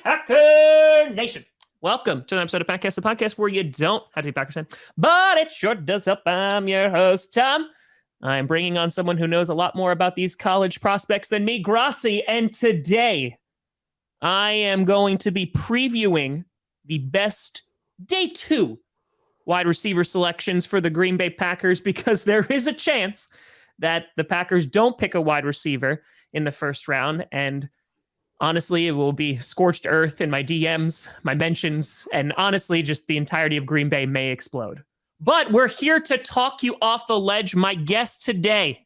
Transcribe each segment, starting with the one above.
Packer Nation. Welcome to an episode of Packcast, the podcast where you don't have to be Packers fan, but it sure does help. I'm your host, Tom. I'm bringing on someone who knows a lot more about these college prospects than me, Grossi, and today I am going to be previewing the best day 2 wide receiver selections for the Green Bay Packers because there is a chance that the Packers don't pick a wide receiver in the first round, and honestly, it will be scorched earth in my DMs, my mentions, and honestly, just the entirety of Green Bay may explode. But we're here to talk you off the ledge. My guest today,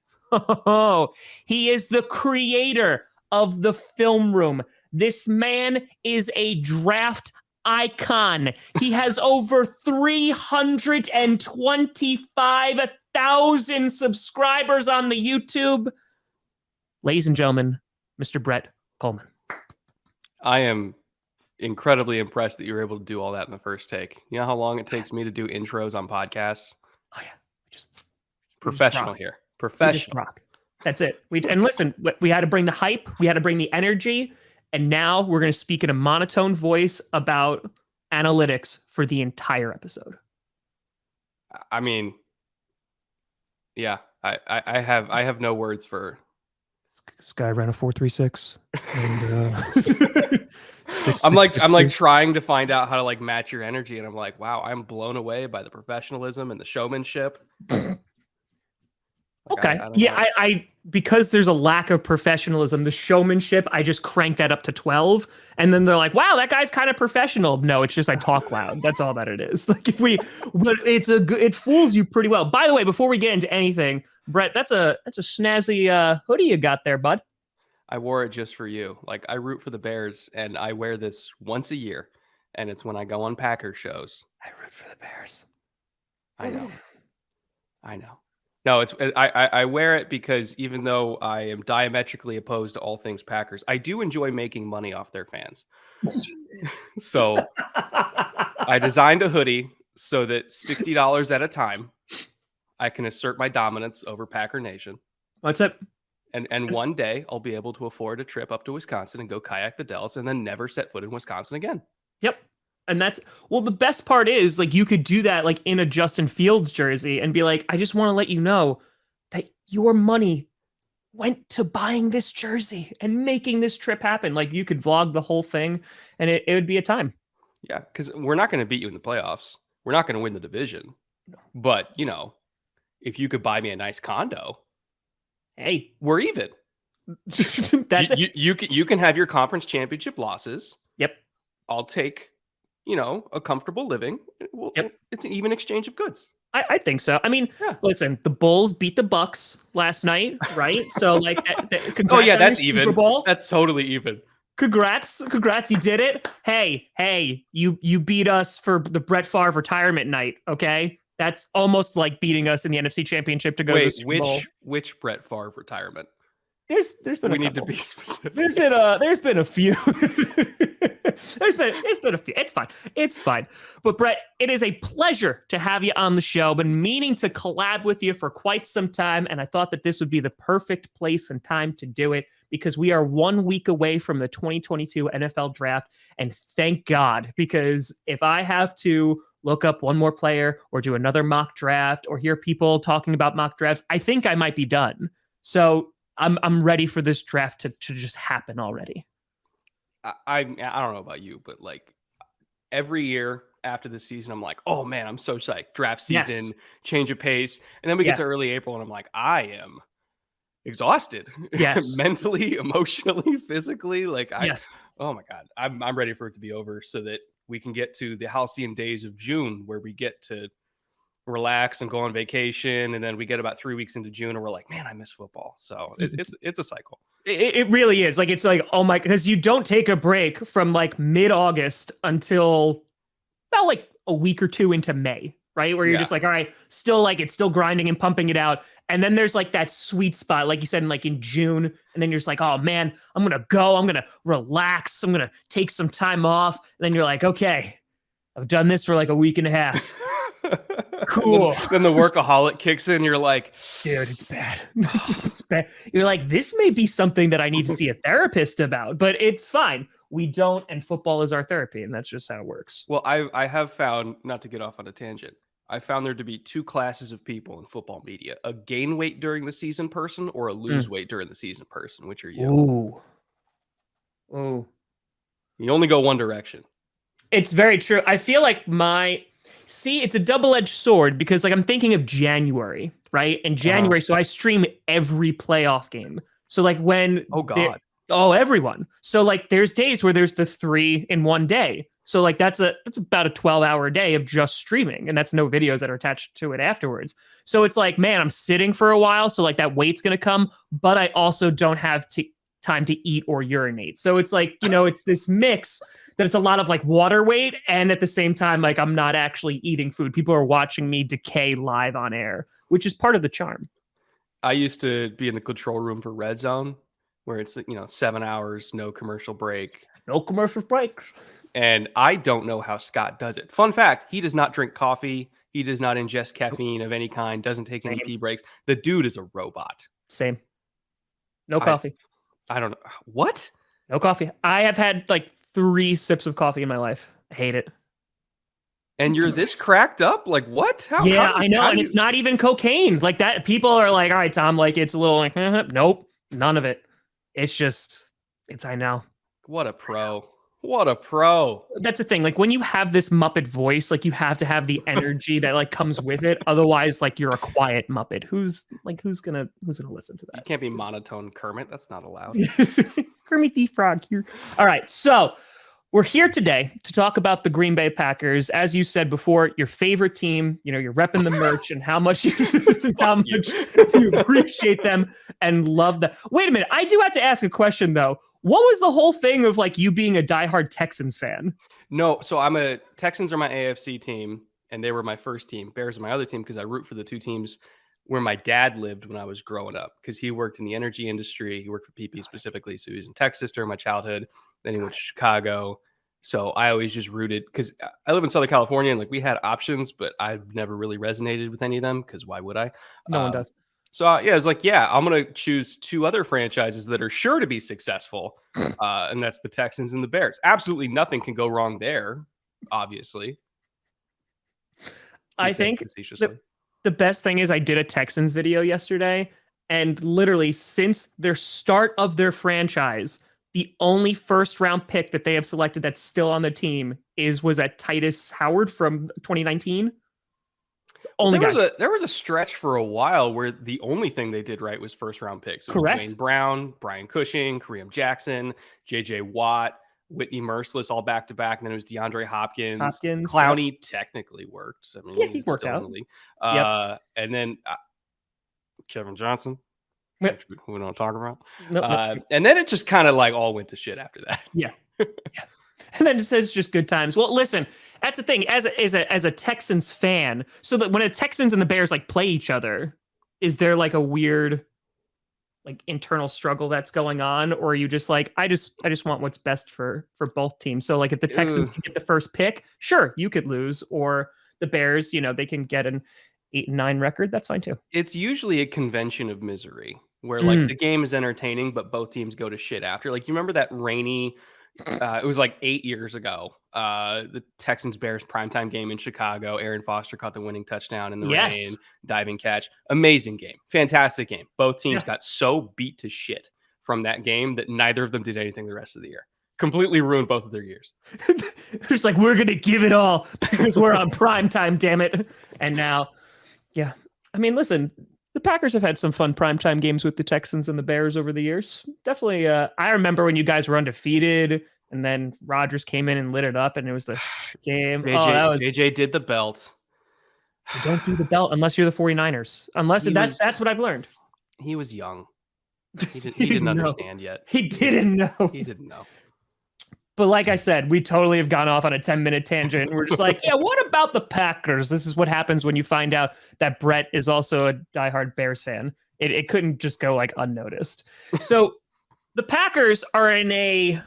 he is the creator of the film room. This man is a draft icon. He has over 325,000 subscribers on the YouTube. Ladies and gentlemen, Mr. Brett Kollmann. I am incredibly impressed that you were able to do all that in the first take. You know how long it takes me to do intros on podcasts? Oh yeah, just professional here. Professional. Rock. That's it. And listen, we had to bring the hype, we had to bring the energy, and now we're going to speak in a monotone voice about analytics for the entire episode. I mean, yeah, I have no words for. This guy ran a 4.36. And, I'm like trying to find out how to like match your energy, and I'm like, wow, I'm blown away by the professionalism and the showmanship. Okay. I because there's a lack of professionalism, the showmanship, I just crank that up to 12, and then they're like, wow, that guy's kind of professional. No, it's just I talk loud. That's all that it is. Like it fools you pretty well. By the way, before we get into anything, Brett, that's a snazzy hoodie you got there, bud. I wore it just for you. Like, I root for the Bears, and I wear this once a year, and it's when I go on Packers shows. I root for the Bears. I know. No, I wear it because even though I am diametrically opposed to all things Packers, I do enjoy making money off their fans. So I designed a hoodie so that $60 at a time, I can assert my dominance over Packer Nation. What's up? And one day I'll be able to afford a trip up to Wisconsin and go kayak the Dells and then never set foot in Wisconsin again. Yep. And the best part is, like, you could do that like in a Justin Fields jersey and be like, I just want to let you know that your money went to buying this jersey and making this trip happen. Like, you could vlog the whole thing and it would be a time. Yeah, because we're not going to beat you in the playoffs. We're not going to win the division. But, you know, if you could buy me a nice condo, hey, we're even. That's you can have your conference championship losses. Yep. I'll take, a comfortable living. Yep. It's an even exchange of goods. I think so. I mean, Listen, the Bulls beat the Bucks last night, right? So, like, oh yeah, that's even. Super Bowl. That's totally even. Congrats, you did it. Hey, you beat us for the Brett Favre retirement night, okay? That's almost like beating us in the NFC Championship to go to the Super Bowl. Which Brett Favre retirement? There's been we need to be specific. There's been a few. It's been a few. It's fine. But Brett, it is a pleasure to have you on the show. Been meaning to collab with you for quite some time, and I thought that this would be the perfect place and time to do it because we are 1 week away from the 2022 NFL Draft, and thank God, because if I have to look up one more player or do another mock draft or hear people talking about mock drafts, I think I might be done. So I'm ready for this draft to just happen already. I don't know about you, but like every year after the season, I'm like, oh man, I'm so psyched. Draft season, change of pace. And then we get to early April and I'm like, I am exhausted. Yes. Mentally, emotionally, physically. Like, oh my God, I'm ready for it to be over so that we can get to the halcyon days of June where we get to relax and go on vacation. And then we get about 3 weeks into June and we're like, man, I miss football. So it's a cycle. It really is. Like, it's like, oh my, because you don't take a break from like mid-August until about like a week or two into May, right? Where you're just like, all right, it's still grinding and pumping it out. And then there's like that sweet spot, like you said, in June. And then you're just like, oh man, I'm going to relax. I'm going to take some time off. And then you're like, okay, I've done this for like a week and a half. Cool. Then the workaholic kicks in. You're like, dude, it's bad. It's bad. You're like, this may be something that I need to see a therapist about, but it's fine. We don't, and football is our therapy, and that's just how it works. well, I have found, not to get off on a tangent, I found there to be two classes of people in football media: a gain weight during the season person or a lose weight during the season person. Which are you? Ooh. Ooh. You only go one direction. It's very true. I feel like it's a double-edged sword because like I'm thinking of January, right? In January, so I stream every playoff game. So like when everyone. So like there's days where there's the 3 in one day. So like that's about a 12-hour day of just streaming, and that's no videos that are attached to it afterwards. So it's like, man, I'm sitting for a while, so like that weight's gonna come, but I also don't have time to eat or urinate. So it's like, it's this mix that it's a lot of like water weight, and at the same time, like I'm not actually eating food. People are watching me decay live on air, which is part of the charm. I used to be in the control room for Red Zone, where it's 7 hours, no commercial break. No commercial breaks. And I don't know how Scott does it. Fun fact, he does not drink coffee. He does not ingest caffeine of any kind, doesn't take any pee breaks. The dude is a robot. Same. No coffee. I don't know. What? No coffee. I have had like 3 sips of coffee in my life. I hate it. And you're this cracked up? Like what? I know. And it's not even cocaine. Like that. People are like, all right, Tom, like it's a little like, nope, none of it. I know. What a pro. What a pro. That's the thing. Like when you have this Muppet voice, like you have to have the energy that like comes with it. Otherwise, like you're a quiet Muppet. Who's gonna listen to that? You can't be monotone Kermit. That's not allowed. Kermit the Frog here. All right. So we're here today to talk about the Green Bay Packers. As you said before, your favorite team, you're repping the merch and how much you appreciate them and love them. Wait a minute. I do have to ask a question though. What was the whole thing of like you being a diehard Texans fan? No, so Texans are my AFC team, and they were my first team. Bears are my other team because I root for the two teams where my dad lived when I was growing up, because he worked in the energy industry. He worked for PP specifically. So he was in Texas during my childhood. Then he went to Chicago. So I always just rooted because I live in Southern California and like we had options, but I've never really resonated with any of them because why would I? No one does. So I was like, I'm going to choose 2 other franchises that are sure to be successful. And that's the Texans and the Bears. Absolutely nothing can go wrong there, obviously. I think the best thing is I did a Texans video yesterday, and literally since their start of their franchise, the only first round pick that they have selected that's still on the team was at Titus Howard from 2019. There was a stretch for a while where the only thing they did right was first round picks. It was correct. Dwayne Brown, Brian Cushing, Kareem Jackson, JJ Watt, Whitney Merciless, all back to back. And then it was DeAndre Hopkins. Clowney technically worked. I mean, he worked out. And then Kevin Johnson, which we don't talk about. And then it just kind of like all went to shit after that. Yeah. And then it says just good times. Well, listen, that's the thing. As a Texans fan, so that when the Texans and the Bears like play each other, is there like a weird like internal struggle that's going on, or are you just like, I just want what's best for both teams? So like if the Texans can get the first pick, sure, you could lose, or the Bears, they can get an 8-9 record. That's fine too. It's usually a convention of misery where like the game is entertaining, but both teams go to shit after. Like you remember that rainy. It was like 8 years ago. The Texans-Bears primetime game in Chicago. Aaron Foster caught the winning touchdown in the rain, diving catch. Amazing game. Fantastic game. Both teams got so beat to shit from that game that neither of them did anything the rest of the year. Completely ruined both of their years. It's like, we're going to give it all because we're on primetime, damn it. And now, I mean, listen, the Packers have had some fun primetime games with the Texans and the Bears over the years. Definitely. I remember when you guys were undefeated and then Rodgers came in and lit it up and it was the game. JJ did the belt. You don't do the belt unless you're the 49ers. That's what I've learned. He was young. He didn't understand yet. He didn't know. He didn't know. But like I said, we totally have gone off on a 10-minute tangent. We're just like, what about the Packers? This is what happens when you find out that Brett is also a diehard Bears fan. It couldn't just go like unnoticed. So the Packers are in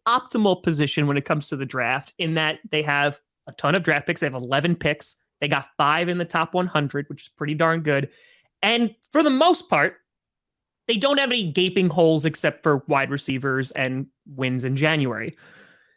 optimal position when it comes to the draft, in that they have a ton of draft picks. They have 11 picks They got 5 in the top 100, which is pretty darn good. And for the most part, they don't have any gaping holes except for wide receivers and wins in January.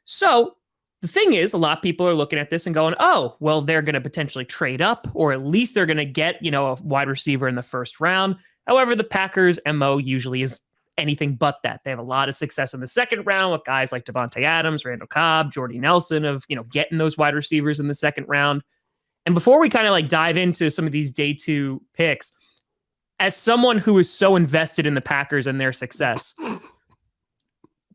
So the thing is, a lot of people are looking at this and going, oh, well, they're going to potentially trade up, or at least they're going to get, a wide receiver in the first round. However, the Packers' MO usually is anything but that. They have a lot of success in the second round with guys like Devontae Adams, Randall Cobb, Jordy Nelson of, getting those wide receivers in the second round. And before we kind of like dive into some of these day 2 picks, as someone who is so invested in the Packers and their success,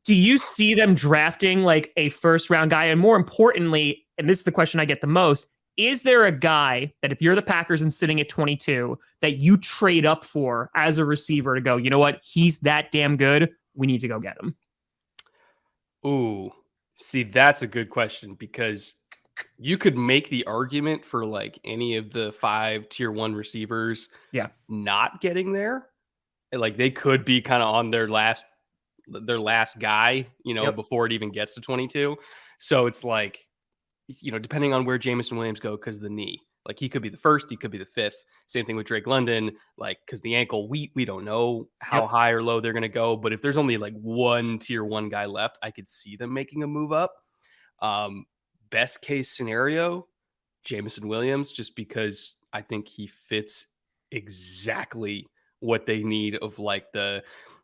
do you see them drafting like a first round guy? And more importantly, and this is the question I get the most, is there a guy that if you're the Packers and sitting at 22 that you trade up for as a receiver to go, you know what? He's that damn good. We need to go get him. Ooh, see, that's a good question because you could make the argument for like any of the 5 tier 1 receivers not getting there. Like they could be kind of on their last guy, before it even gets to 22. So it's like, depending on where Jameson Williams go because of the knee, like he could be the first, he could be the 5th. Same thing with Drake London, like because the ankle, we don't know how high or low they're going to go. But if there's only like one tier 1 guy left, I could see them making a move up. Best case scenario, Jameson Williams, just because I think he fits exactly what they need of like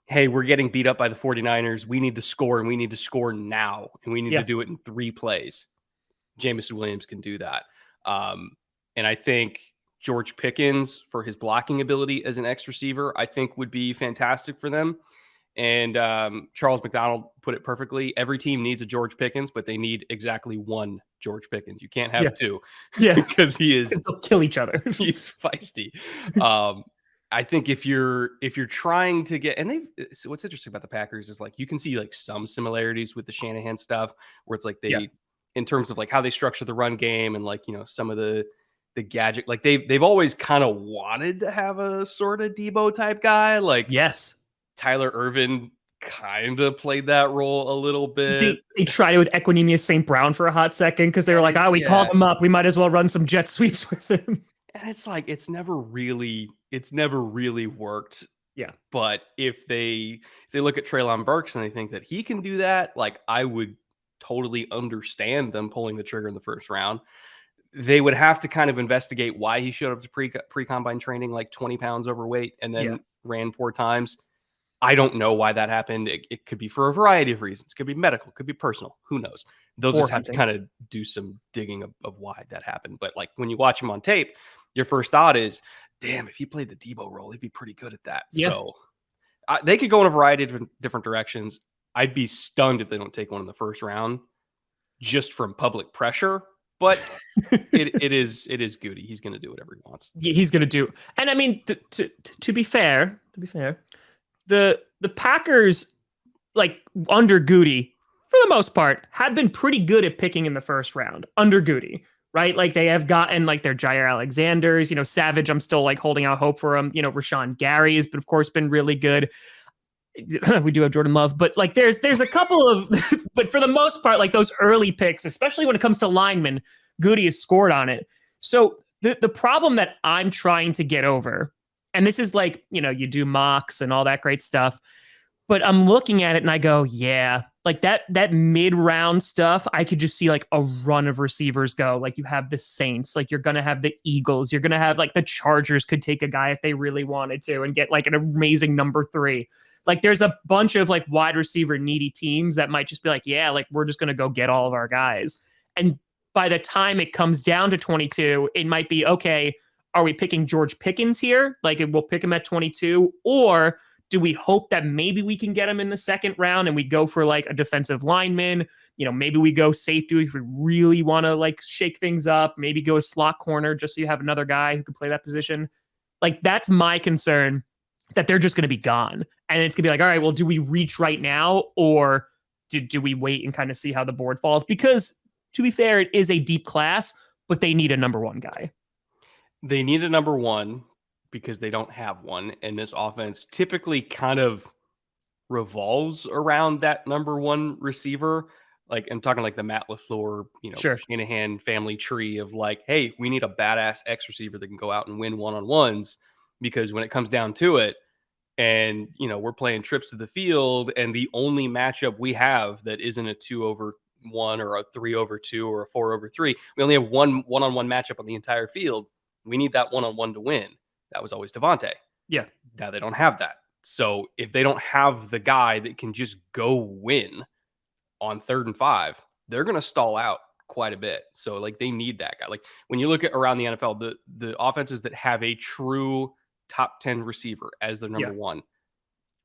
hey, we're getting beat up by the 49ers. We need to score and we need to score now. And we need to do it in 3 plays. Jameson Williams can do that. And I think George Pickens for his blocking ability as an X receiver, I think would be fantastic for them. And Charles McDonald put it perfectly. Every team needs a George Pickens, but they need exactly one George Pickens. You can't have 2 because they'll kill each other. He's feisty. I think if you're trying to get, and so what's interesting about the Packers is like you can see like some similarities with the Shanahan stuff where it's like they in terms of like how they structure the run game and like some of the gadget, like they've always kind of wanted to have a sort of Debo type guy, like Tyler Ervin kind of played that role a little bit. They tried it with Equanimeous St. Brown for a hot second because they were like, we called him up. We might as well run some jet sweeps with him. And it's like it's never really worked. Yeah. But if they look at Treylon Burks and they think that he can do that, like I would totally understand them pulling the trigger in the first round. They would have to kind of investigate why he showed up to pre-combine training like 20 pounds overweight and then ran 4 times. I don't know why that happened. It could be for a variety of reasons. It could be medical, could be personal. Who knows? They'll just have to kind of do some digging of why that happened. But like when you watch him on tape, your first thought is, damn, if he played the Debo role, he'd be pretty good at that. Yeah. So they could go in a variety of different directions. I'd be stunned if they don't take one in the first round just from public pressure. But it is Goody. He's going to do whatever he wants. He's going to do. And I mean, to be fair, the Packers, like under Goody, for the most part, have been pretty good at picking in the first round under Goody, right? Like they have gotten like their Jair Alexanders, Savage. I'm still like holding out hope for him. Rashawn Gary has, but of course, been really good. We do have Jordan Love, but like there's a couple of, but for the most part, like those early picks, especially when it comes to linemen, Goody has scored on it. So the problem that I'm trying to get over, and this is like, you do mocks and all that great stuff, but I'm looking at it and I go, yeah, like that mid-round stuff, I could just see like a run of receivers go. Like you have the Saints, like you're going to have the Eagles, you're going to have like the Chargers could take a guy if they really wanted to and get like an amazing number 3. Like there's a bunch of like wide receiver needy teams that might just be like, yeah, like we're just going to go get all of our guys. And by the time it comes down to 22, it might be, okay, are we picking George Pickens here? Like we'll pick him at 22, or do we hope that maybe we can get him in the second round and we go for like a defensive lineman? Maybe we go safety if we really want to like shake things up, maybe go a slot corner just so you have another guy who can play that position. Like that's my concern, that they're just going to be gone. And it's going to be like, all right, well, do we reach right now or do we wait and kind of see how the board falls? Because to be fair, it is a deep class, but they need a number 1 guy. They need a number 1 because they don't have one. And this offense typically kind of revolves around that number 1 receiver. Like, I'm talking like the Matt LaFleur, Sure. Shanahan family tree of like, hey, we need a badass X receiver that can go out and win one-on-ones, because when it comes down to it, and we're playing trips to the field, and the only matchup we have that isn't a 2-over-1 or a 3-over-2 or a 4-over-3, we only have one-on-one matchup on the entire field. We need that one-on-one to win. That was always Devontae. Yeah. Now they don't have that. So if they don't have the guy that can just go win on 3rd and 5, they're going to stall out quite a bit. So like they need that guy. Like when you look at around the NFL, the offenses that have a true top 10 receiver as their number one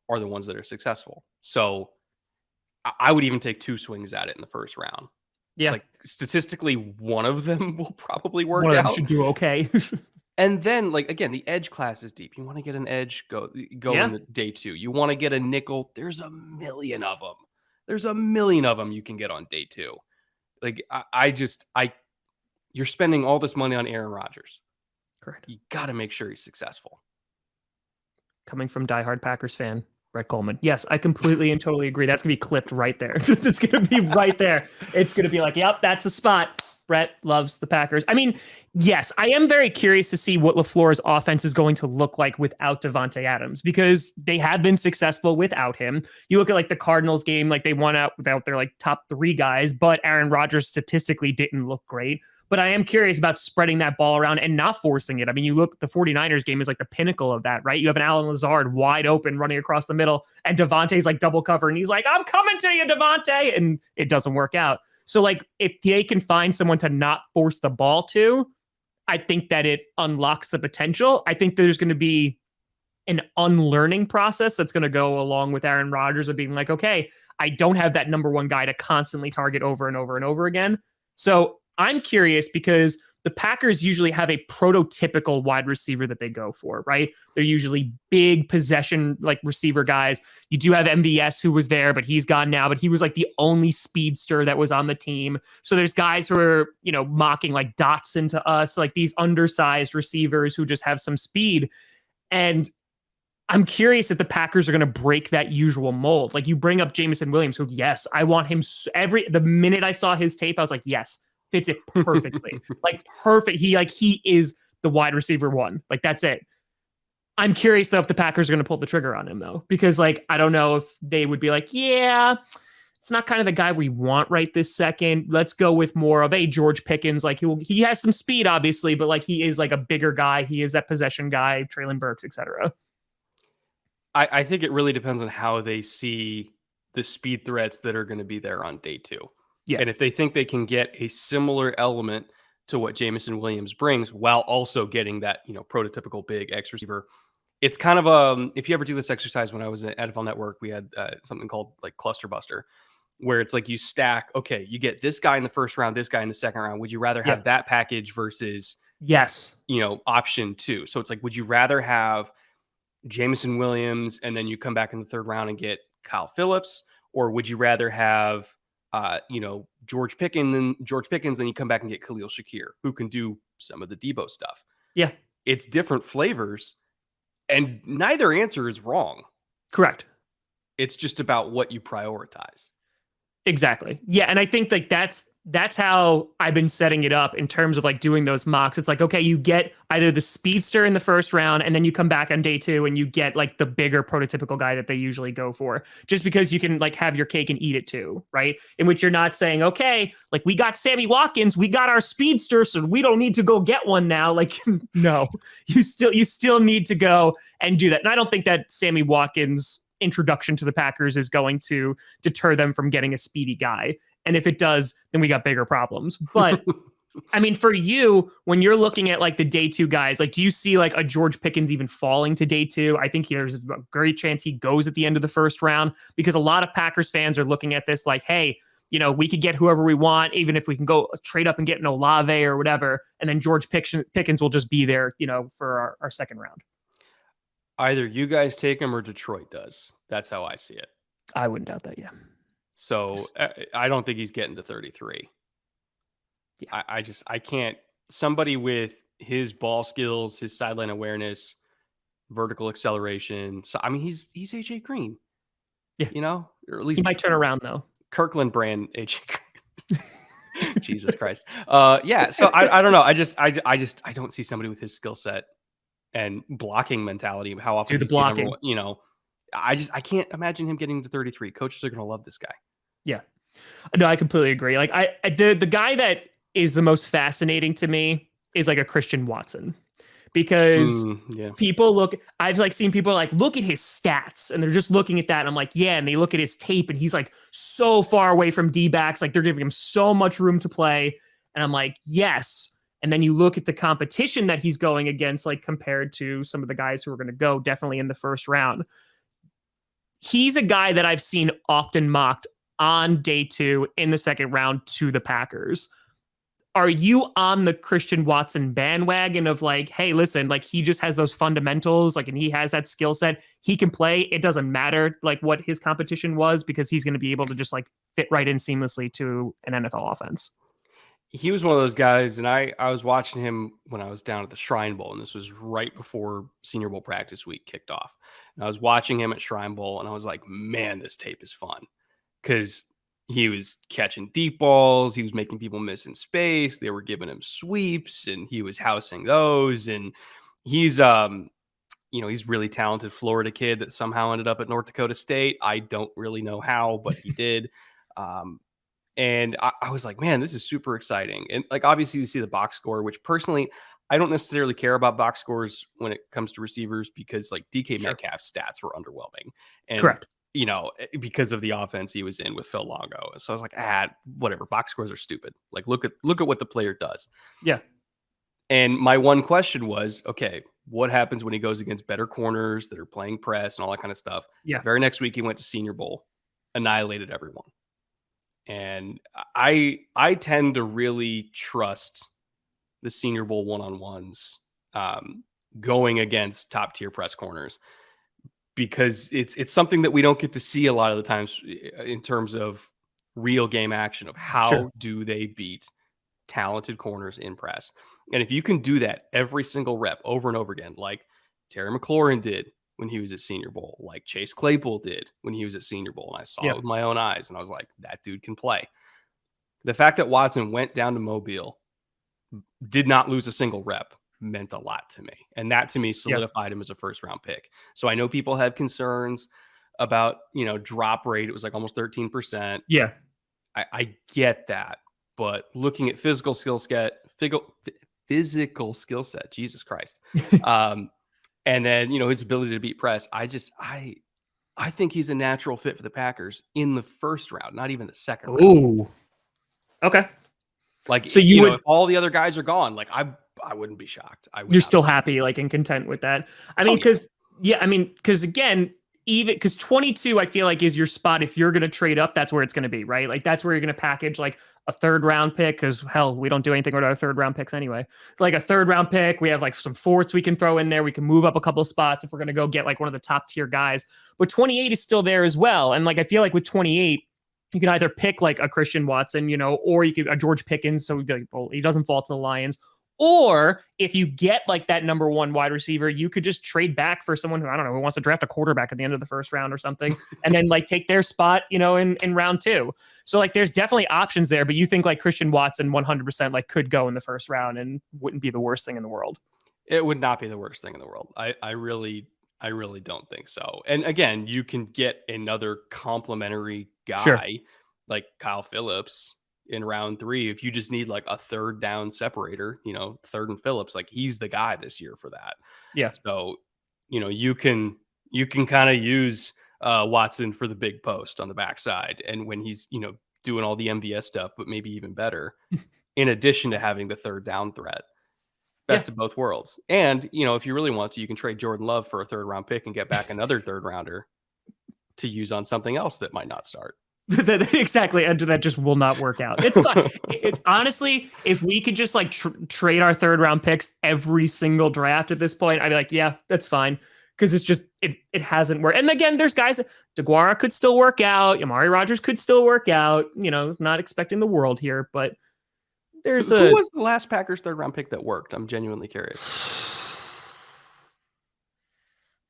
are the ones that are successful. So I would even take 2 swings at it in the first round. Yeah. It's like statistically one of them will probably work One of them out. should do okay. And then, like, again, the edge class is deep. You want to get an edge, go in the day 2. You want to get a nickel. There's a million of them. There's a million of them you can get on day 2. Like, you're spending all this money on Aaron Rodgers. Correct. You got to make sure he's successful. Coming from diehard Packers fan, Brett Kollmann. Yes, I completely and totally agree. That's going to be clipped right there. It's going to be right there. It's going to be like, yep, that's the spot. Brett loves the Packers. I mean, yes, I am very curious to see what LaFleur's offense is going to look like without Devontae Adams, because they have been successful without him. You look at like the Cardinals game, like they won out without their like top 3 guys, but Aaron Rodgers statistically didn't look great. But I am curious about spreading that ball around and not forcing it. I mean, you look, the 49ers game is like the pinnacle of that, right? You have an Allen Lazard wide open running across the middle, and Devontae's like double cover, and he's like, I'm coming to you, Devontae, and it doesn't work out. So, like, if they can find someone to not force the ball to, I think that it unlocks the potential. I think there's going to be an unlearning process that's going to go along with Aaron Rodgers of being like, okay, I don't have that number 1 guy to constantly target over and over and over again. So I'm curious, because the Packers usually have a prototypical wide receiver that they go for, right? They're usually big possession, like receiver guys. You do have MVS who was there, but he's gone now, but he was like the only speedster that was on the team. So there's guys who are, mocking like Dotson to us, like these undersized receivers who just have some speed. And I'm curious if the Packers are going to break that usual mold. Like you bring up Jameson Williams, who, yes, I want him the minute I saw his tape, I was like, yes, fits it perfectly. Like perfect. He is the wide receiver 1. Like that's it. I'm curious though if the Packers are going to pull the trigger on him though, because like I don't know if they would be like, yeah, it's not kind of the guy we want right this second. Let's go with more of a George Pickens. Like he has some speed obviously, but like he is like a bigger guy. He is that possession guy, Traylon Burks, etc. I think it really depends on how they see the speed threats that are going to be there on day 2. Yeah. And if they think they can get a similar element to what Jameson Williams brings while also getting that, prototypical big X receiver, it's kind of if you ever do this exercise, when I was at NFL Network, we had something called like Cluster Buster, where it's like you stack, okay, you get this guy in the first round, this guy in the second round. Would you rather have that package versus, yes, option 2? So it's like, would you rather have Jameson Williams and then you come back in the 3rd round and get Kyle Phillips, or would you rather have George Pickens, then you come back and get Khalil Shakir, who can do some of the Debo stuff. Yeah. It's different flavors, and neither answer is wrong. Correct. It's just about what you prioritize. Exactly. Yeah. And I think like that's how I've been setting it up in terms of like doing those mocks. It's like, okay, you get either the speedster in the first round, and then you come back on day 2 and you get like the bigger prototypical guy that they usually go for, just because you can like have your cake and eat it too, right? In which you're not saying, okay, like we got Sammy Watkins, we got our speedster, so we don't need to go get one now. Like, no, you still need to go and do that. And I don't think that Sammy Watkins introduction to the Packers is going to deter them from getting a speedy guy. And if it does, then we got bigger problems. But I mean, for you, when you're looking at like the day 2 guys, like, do you see like a George Pickens even falling to day 2? I think there's a great chance he goes at the end of the first round, because a lot of Packers fans are looking at this like, hey, we could get whoever we want, even if we can go trade up and get an Olave or whatever. And then George Pickens will just be there, for our second round. Either you guys take him or Detroit does. That's how I see it. I wouldn't doubt that. Yeah. So I don't think he's getting to 33. Yeah. I can't. Somebody with his ball skills, his sideline awareness, vertical acceleration. So I mean, he's AJ Green. Yeah. Or at least he might turn around though. Kirkland brand AJ. Jesus Christ. Yeah. So I don't know. I don't see somebody with his skill set and blocking mentality. How often Do the he's the number blocking. one, I can't imagine him getting to 33. Coaches are going to love this guy. Yeah. No, I completely agree. Like the guy that is the most fascinating to me is like a Christian Watson, because Yeah. I've like seen people like look at his stats and they're just looking at that. And I'm like, yeah. And they look at his tape and he's like so far away from D-backs. Like they're giving him so much room to play. And I'm like, yes. And then you look at the competition that he's going against, like compared to some of the guys who are going to go definitely in the first round. He's a guy that I've seen often mocked on day 2 in the second round to the Packers. Are you on the Christian Watson bandwagon of like, hey, listen, like he just has those fundamentals, like, and he has that skill set. He can play. It doesn't matter like what his competition was, because he's going to be able to just like fit right in seamlessly to an NFL offense. He was one of those guys, and I was watching him when I was down at the Shrine Bowl, and this was right before Senior Bowl practice week kicked off. And I was watching him at Shrine Bowl, and I was like, man, this tape is fun, because he was catching deep balls. He was making people miss in space. They were giving him sweeps, and he was housing those. And he's, he's really talented Florida kid that somehow ended up at North Dakota State. I don't really know how, but he did. And I was like, man, this is super exciting. And like, obviously you see the box score, which personally, I don't necessarily care about box scores when it comes to receivers, because like DK Metcalf's stats were underwhelming. And correct. Because of the offense he was in with Phil Longo. So I was like, whatever. Box scores are stupid. Like, look at what the player does. Yeah. And my one question was, okay, what happens when he goes against better corners that are playing press and all that kind of stuff? Yeah. The very next week he went to Senior Bowl, annihilated everyone. And I tend to really trust the Senior Bowl one-on-ones going against top tier press corners, because it's something that we don't get to see a lot of the times in terms of real game action of how do they beat talented corners in press. And if you can do that every single rep over and over again, like Terry McLaurin did when he was at Senior Bowl, like Chase Claypool did when he was at Senior Bowl, and I saw it with my own eyes, and I was like, that dude can play. The fact that Watson went down to Mobile, did not lose a single rep, meant a lot to me. And that to me solidified him as a first round pick. So I know people have concerns about, drop rate. It was like almost 13%. Yeah. I get that. But looking at physical skill set, Jesus Christ. And then, his ability to beat press. I think he's a natural fit for the Packers in the first round, not even the second round. Ooh. Okay. Like, so if all the other guys are gone, like I wouldn't be shocked. You're still happy, like, and content with that. I mean, because again, even because 22, I feel like is your spot. If you're going to trade up, that's where it's going to be, right? Like that's where you're going to package like a third round pick, because hell, we don't do anything with our third round picks anyway. Like a third round pick, we have like some fourths we can throw in there. We can move up a couple of spots if we're going to go get like one of the top tier guys. But 28 is still there as well. And like I feel like with 28, you can either pick like a Christian Watson, or you could a George Pickens, so he doesn't fall to the Lions. Or if you get like that number 1 wide receiver, you could just trade back for someone who, I don't know, who wants to draft a quarterback at the end of the first round or something, and then like take their spot, in round 2. So like there's definitely options there, but you think like Christian Watson 100% like could go in the first round and wouldn't be the worst thing in the world. It would not be the worst thing in the world. I really don't think so. And again, you can get another complimentary guy like Kyle Phillips in round 3 if you just need like a third down separator, third and Phillips, like he's the guy this year for that. Yeah. So, you can kind of use Watson for the big post on the backside, and when he's, doing all the MVS stuff, but maybe even better, in addition to having the third down threat. Best of both worlds. And, if you really want to, you can trade Jordan Love for a third round pick and get back another third rounder to use on something else that might not start. Exactly. And that just will not work out. It's fine. It's honestly, if we could just like trade our third round picks every single draft at this point, I'd be like, yeah, that's fine. Because it's just, it hasn't worked. And again, there's guys, DeGuara could still work out. Amari Rodgers could still work out, not expecting the world here, but who was the last Packers third round pick that worked? I'm genuinely curious.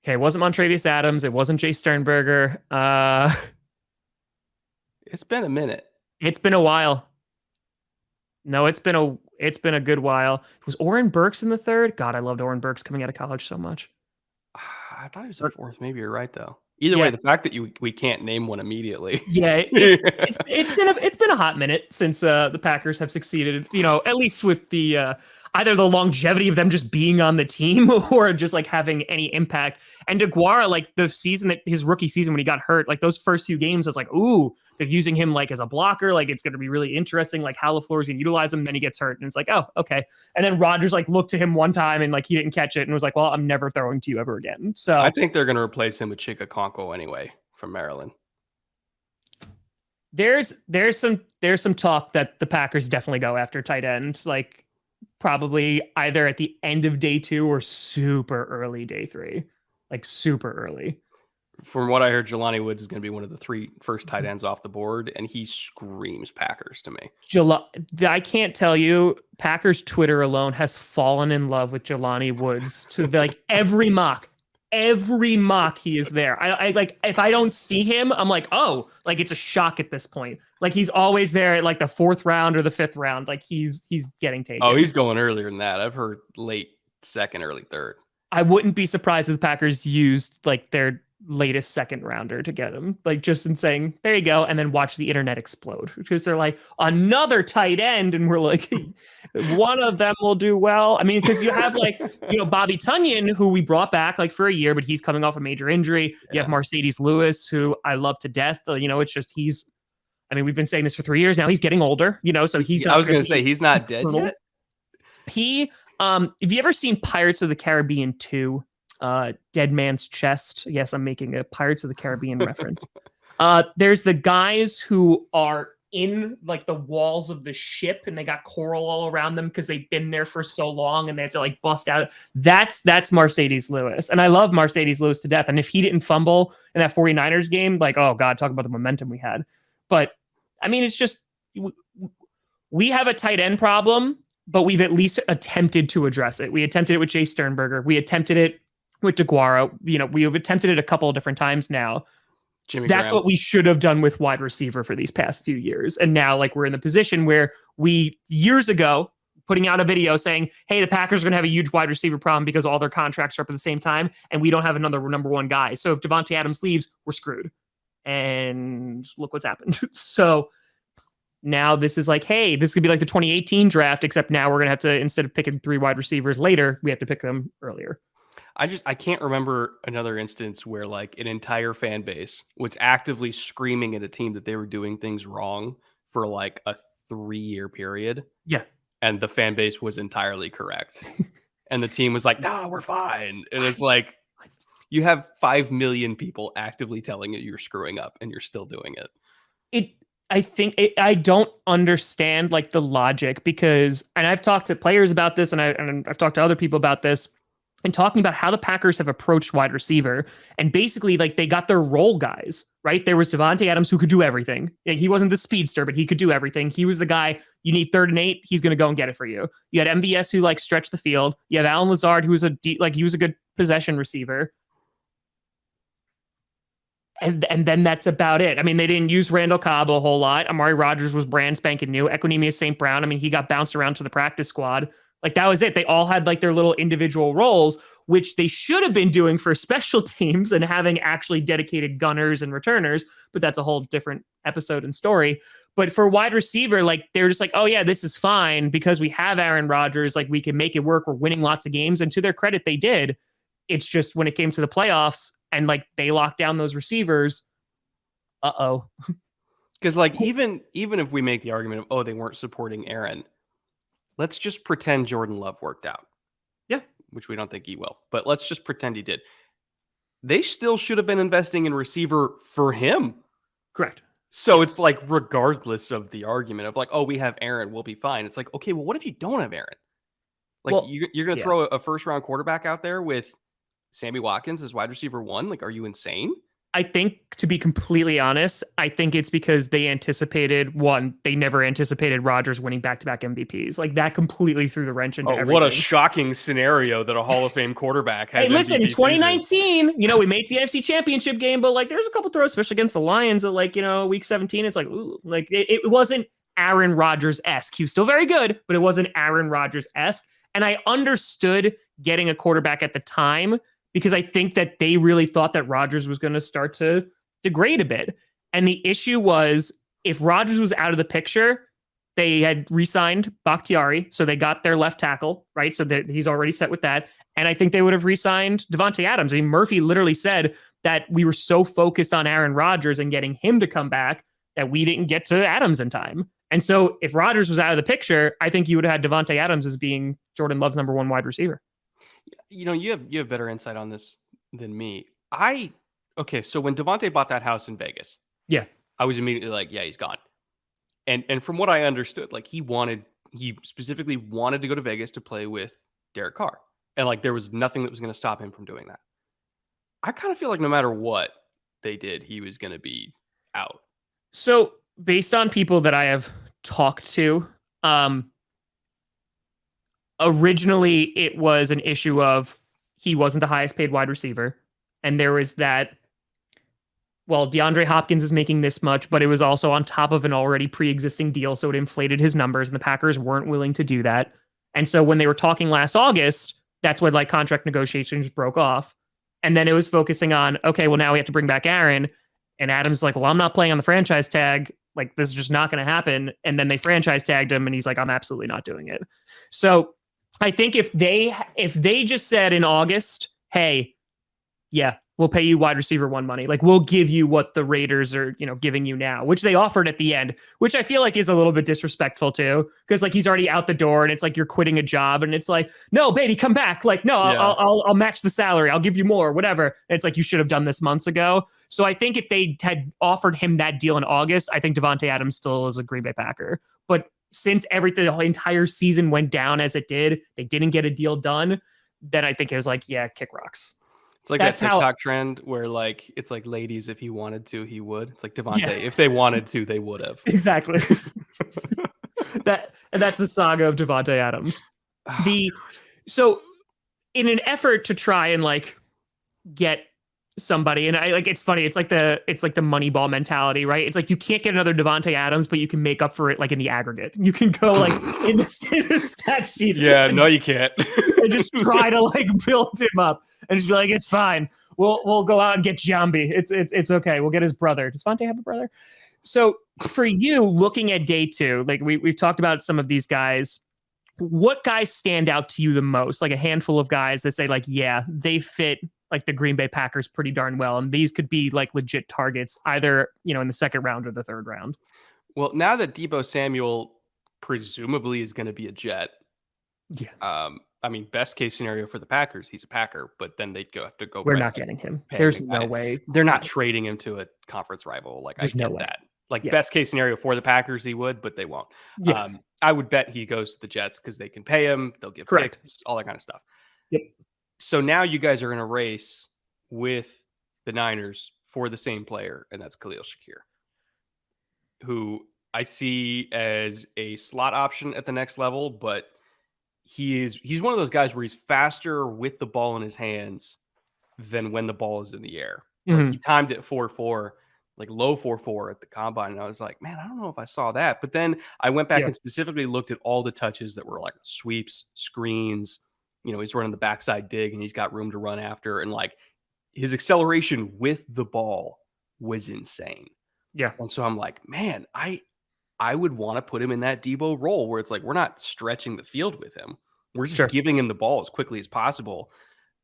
Okay, it wasn't Montravius Adams. It wasn't Jay Sternberger. It's been a minute. It's been a while. No, it's been a good while. Was Oren Burks in the third? God, I loved Oren Burks coming out of college so much. I thought he was a fourth. Maybe you're right though. Either way, Yeah, the fact that we can't name one immediately. yeah, it's been a hot minute since the Packers have succeeded. At least with the either the longevity of them just being on the team or just like having any impact. And DeGuara, like the season that his rookie season when he got hurt, like those first few games, I was like, ooh, they're using him like as a blocker. Like it's going to be really interesting. Like how LaFleur's going to utilize him. And then he gets hurt, and it's like, oh, okay. And then Rodgers like looked to him one time and like he didn't catch it and was like, well, I'm never throwing to you ever again. So I think they're going to replace him with Chika Conko anyway from Maryland. there's some talk that the Packers definitely go after tight end, like probably either at the end of day 2 or super early day 3, like super early. From what I heard, Jelani Woods is going to be one of the 3 first tight ends off the board, and he screams Packers to me. I can't tell you, Packers Twitter alone has fallen in love with Jelani Woods to like every mock he is there. I like, if I don't see him, I'm like, oh, like it's a shock at this point. Like he's always there at like the 4th round or the 5th round. Like he's getting taken. Oh, he's going earlier than that. I've heard late 2nd, early 3rd. I wouldn't be surprised if the Packers used like their latest 2nd rounder to get him, like just in saying, there you go, and then watch the internet explode because they're like, another tight end, and we're like, one of them will do well. I mean, because you have like, Bobby Tunyon, who we brought back like for a year, but he's coming off a major injury. You have Mercedes Lewis, who I love to death. It's just we've been saying this for 3 years now. He's getting older, so he's. I was going to say he's not dead yet. Have you ever seen Pirates of the Caribbean 2? Dead Man's Chest. Yes, I'm making a Pirates of the Caribbean reference. There's the guys who are in like the walls of the ship and they got coral all around them because they've been there for so long and they have to like bust out. That's Mercedes Lewis. And I love Mercedes Lewis to death. And if he didn't fumble in that 49ers game, like, oh God, talk about the momentum we had. But I mean, it's just, we have a tight end problem, but we've at least attempted to address it. We attempted it with Jay Sternberger. We attempted it with DeGuara. We have attempted it a couple of different times now. Jimmy That's Graham. what we should have done with wide receiver for these past few years. And now like we're in the position where we years ago putting out a video saying, hey, the Packers are going to have a huge wide receiver problem because all their contracts are up at the same time. And we don't have another number 1 guy. So if Devontae Adams leaves, we're screwed. And look what's happened. So now this is like, hey, this could be like the 2018 draft, except now we're going to have to, instead of picking 3 wide receivers later, we have to pick them earlier. I can't remember another instance where like an entire fan base was actively screaming at a team that they were doing things wrong for like a 3-year period. Yeah. And the fan base was entirely correct. And the team was like, no, we're fine. And it's like, you have 5 million people actively telling you you're screwing up and you're still doing it. I don't understand like the logic because, and I've talked to players about this and I've talked to other people about this and talking about how the Packers have approached wide receiver. And basically like they got their role guys, right? There was Devontae Adams who could do everything. He wasn't the speedster, but he could do everything. He was the guy you need 3rd and 8. He's going to go and get it for you. You had MVS who like stretched the field. You have Alan Lazard, who was he was a good possession receiver. And then that's about it. I mean, they didn't use Randall Cobb a whole lot. Amari Rodgers was brand spanking new. Equinemius St. Brown, I mean, he got bounced around to the practice squad. Like, that was it. They all had, like, their little individual roles, which they should have been doing for special teams and having actually dedicated gunners and returners. But that's a whole different episode and story. But for wide receiver, like, they're just like, oh, yeah, this is fine because we have Aaron Rodgers. Like, we can make it work. We're winning lots of games. And to their credit, they did. It's just when it came to the playoffs, and like they locked down those receivers. Uh-oh. Because like even if we make the argument of, oh, they weren't supporting Aaron, let's just pretend Jordan Love worked out. Yeah. Which we don't think he will. But let's just pretend he did. They still should have been investing in receiver for him. Correct. So it's like regardless of the argument of like, oh, we have Aaron, we'll be fine. It's like, okay, well, what if you don't have Aaron? Like you're going to throw a 1st round quarterback out there with Sammy Watkins as wide receiver 1? Like, are you insane? I think, to be completely honest, I think it's because they never anticipated Rodgers winning back-to-back MVPs. Like that completely threw the wrench into Oh, everything. what a shocking scenario that a Hall of Fame quarterback has. Hey, listen, in MVP season. 2019, we made the NFC Championship game, but like there's a couple throws, especially against the Lions, at like, week 17. It's like, ooh, like it wasn't Aaron Rodgers-esque. He was still very good, but it wasn't Aaron Rodgers-esque. And I understood getting a quarterback at the time because I think that they really thought that Rodgers was going to start to degrade a bit. And the issue was if Rodgers was out of the picture, they had re-signed Bakhtiari, so they got their left tackle, right? So that he's already set with that. And I think they would have re-signed Devontae Adams. I mean, Murphy literally said that we were so focused on Aaron Rodgers and getting him to come back that we didn't get to Adams in time. And so if Rodgers was out of the picture, I think you would have had Devontae Adams as being Jordan Love's number one wide receiver. You have better insight on this than me. So when Devontae bought that house in Vegas, yeah, I was immediately like, yeah, he's gone. And from what I understood, like he specifically wanted to go to Vegas to play with Derek Carr. And like there was nothing that was going to stop him from doing that. I kind of feel like no matter what they did, he was going to be out. So based on people that I have talked to, originally it was an issue of he wasn't the highest paid wide receiver. And there was that, well, DeAndre Hopkins is making this much, but it was also on top of an already pre-existing deal. So it inflated his numbers and the Packers weren't willing to do that. And so when they were talking last August, that's when like contract negotiations broke off. And then it was focusing on, okay, well, now we have to bring back Aaron. And Adam's like, well, I'm not playing on the franchise tag. Like, this is just not going to happen. And then they franchise tagged him and he's like, I'm absolutely not doing it. So I think if they just said in August, hey, yeah, we'll pay you wide receiver one money. Like we'll give you what the Raiders are, giving you now, which they offered at the end, which I feel like is a little bit disrespectful too. Cause like he's already out the door and it's like you're quitting a job and it's like, no, baby, come back. Like, no, yeah. I'll match the salary. I'll give you more, whatever. And it's like, you should have done this months ago. So I think if they had offered him that deal in August, I think Devontae Adams still is a Green Bay Packer. But since the whole entire season went down as it did, they didn't get a deal done. Then I think it was like, yeah, kick rocks. It's like that TikTok trend where like it's like ladies, if he wanted to, he would. It's like Devontae, if they wanted to, they would have. Exactly. That's the saga of Devontae Adams. So in an effort to try and like get somebody, and I like it's funny, it's like the Moneyball mentality, right? It's like you can't get another Devontae Adams, but you can make up for it like in the aggregate. You can go like in the stat sheet. Yeah, no, you can't. And just try to like build him up and just be like, it's fine. We'll go out and get Jambi. It's okay. We'll get his brother. Does Devontae have a brother? So for you, looking at day two, like we've talked about some of these guys. What guys stand out to you the most? Like a handful of guys that say like, yeah, they fit like the Green Bay Packers pretty darn well. And these could be like legit targets either, in the second round or the third round. Well, now that Deebo Samuel presumably is going to be a Jet. Yeah. I mean, best case scenario for the Packers, he's a Packer, but then they'd have to go. We're not getting him. There's no way. They're not trading him to a conference rival. Like there's I get that. Like best case scenario for the Packers, he would, but they won't. Yeah. I would bet he goes to the Jets because they can pay him. They'll give picks, all that kind of stuff. Yep. So now you guys are in a race with the Niners for the same player, and that's Khalil Shakir, who I see as a slot option at the next level, but he's one of those guys where he's faster with the ball in his hands than when the ball is in the air. Like he timed it 4.4, like low 4.4 at the combine, and I was like, man, I don't know if I saw that. But then I went back and specifically looked at all the touches that were like sweeps, screens. He's running the backside dig and he's got room to run after. And like his acceleration with the ball was insane. Yeah. And so I'm like, man, I would want to put him in that Deebo role where it's like, we're not stretching the field with him. We're just giving him the ball as quickly as possible,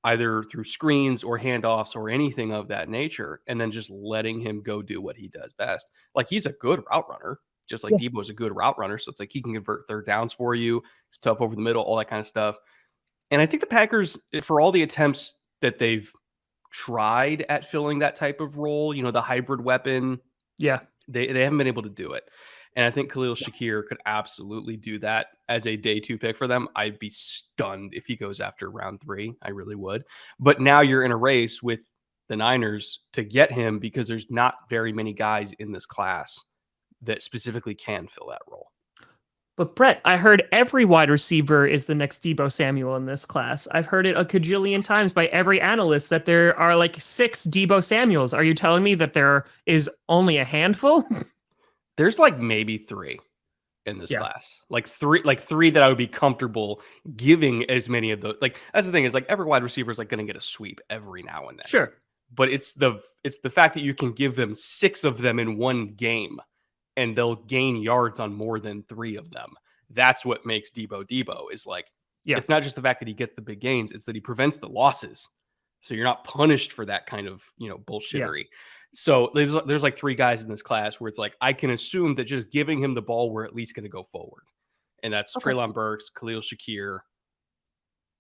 either through screens or handoffs or anything of that nature. And then just letting him go do what he does best. Like he's a good route runner, just like Deebo's a good route runner. So it's like, he can convert third downs for you. He's tough over the middle, all that kind of stuff. And I think the Packers, for all the attempts that they've tried at filling that type of role, the hybrid weapon, they haven't been able to do it. And I think Khalil Shakir could absolutely do that as a day 2 pick for them. I'd be stunned if he goes after round 3. I really would. But now you're in a race with the Niners to get him because there's not very many guys in this class that specifically can fill that role. But Brett, I heard every wide receiver is the next Debo Samuel in this class. I've heard it a cajillion times by every analyst that there are like 6 Debo Samuels. Are you telling me that there is only a handful? There's like maybe 3 in this class. Like three that I would be comfortable giving as many of those. Like that's the thing is like every wide receiver is like going to get a sweep every now and then. Sure. But it's the fact that you can give them 6 of them in one game and they'll gain yards on more than 3 of them. That's what makes Debo is like, it's not just the fact that he gets the big gains, it's that he prevents the losses. So you're not punished for that kind of, bullshittery. So there's like 3 guys in this class where it's like, I can assume that just giving him the ball, we're at least going to go forward. And that's Treylon Burks, Khalil Shakir,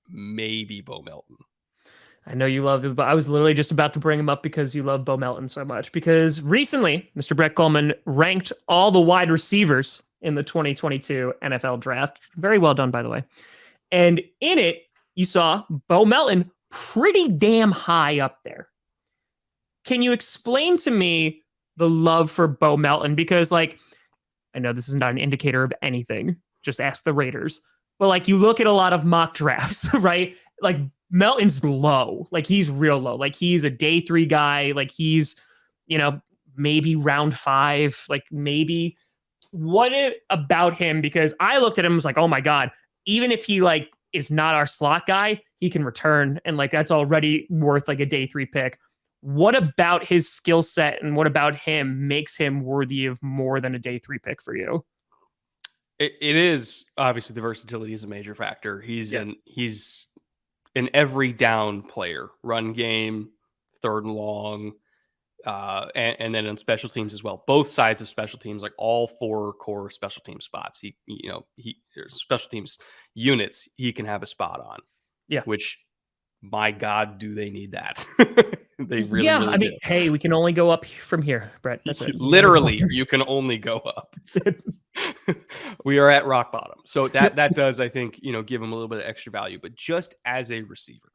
maybe Bo Melton. I know you love him, but I was literally just about to bring him up because you love Bo Melton so much. Because recently, Mr. Brett Kollmann ranked all the wide receivers in the 2022 NFL draft. Very well done, by the way. And in it, you saw Bo Melton pretty damn high up there. Can you explain to me the love for Bo Melton? Because, like, I know this is not an indicator of anything. Just ask the Raiders. But, like, you look at a lot of mock drafts, right? Like, Melton's low. Like, he's real low. Like, he's a day 3 guy. Like, he's, maybe round 5. Like, maybe. What about him? Because I looked at him and was like, oh my God, even if he, like, is not our slot guy, he can return. And, like, that's already worth, like, a day 3 pick. What about his skill set and what about him makes him worthy of more than a day 3 pick for you? It is obviously the versatility is a major factor. He's an every down player, run game, 3rd and long, and then on special teams as well. Both sides of special teams, like all 4 core special team spots. He special teams units, he can have a spot on. Yeah. Which, my God, do they need that? They really, yeah. really I mean, do. Hey, we can only go up from here, Brett. That's it. Literally, you can only go up. That's it. We are at rock bottom. So that does, I think, give him a little bit of extra value. But just as a receiver,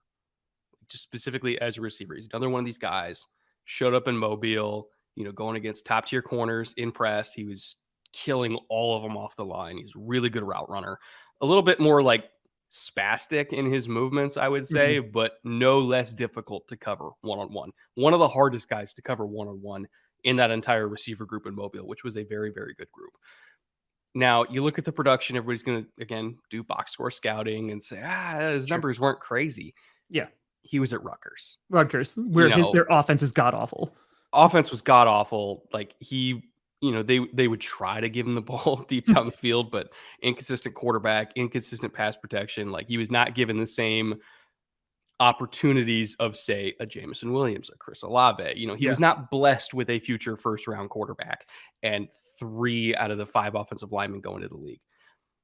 just specifically as a receiver, he's another one of these guys. Showed up in Mobile, going against top tier corners in press. He was killing all of them off the line. He's a really good route runner. A little bit more like spastic in his movements, I would say, but no less difficult to cover one-on-one. One of the hardest guys to cover one-on-one in that entire receiver group in Mobile, which was a very, very good group. Now, you look at the production, everybody's going to, again, do box score scouting and say, his numbers weren't crazy. Yeah. He was at Rutgers. Where their offense is god-awful. Offense was god-awful. Like, they would try to give him the ball deep down the field, but inconsistent quarterback, inconsistent pass protection. Like, he was not given the same opportunities of, say, a Jameson Williams, a Chris Olave. He was not blessed with a future first-round quarterback and 3 out of the 5 offensive linemen going to the league,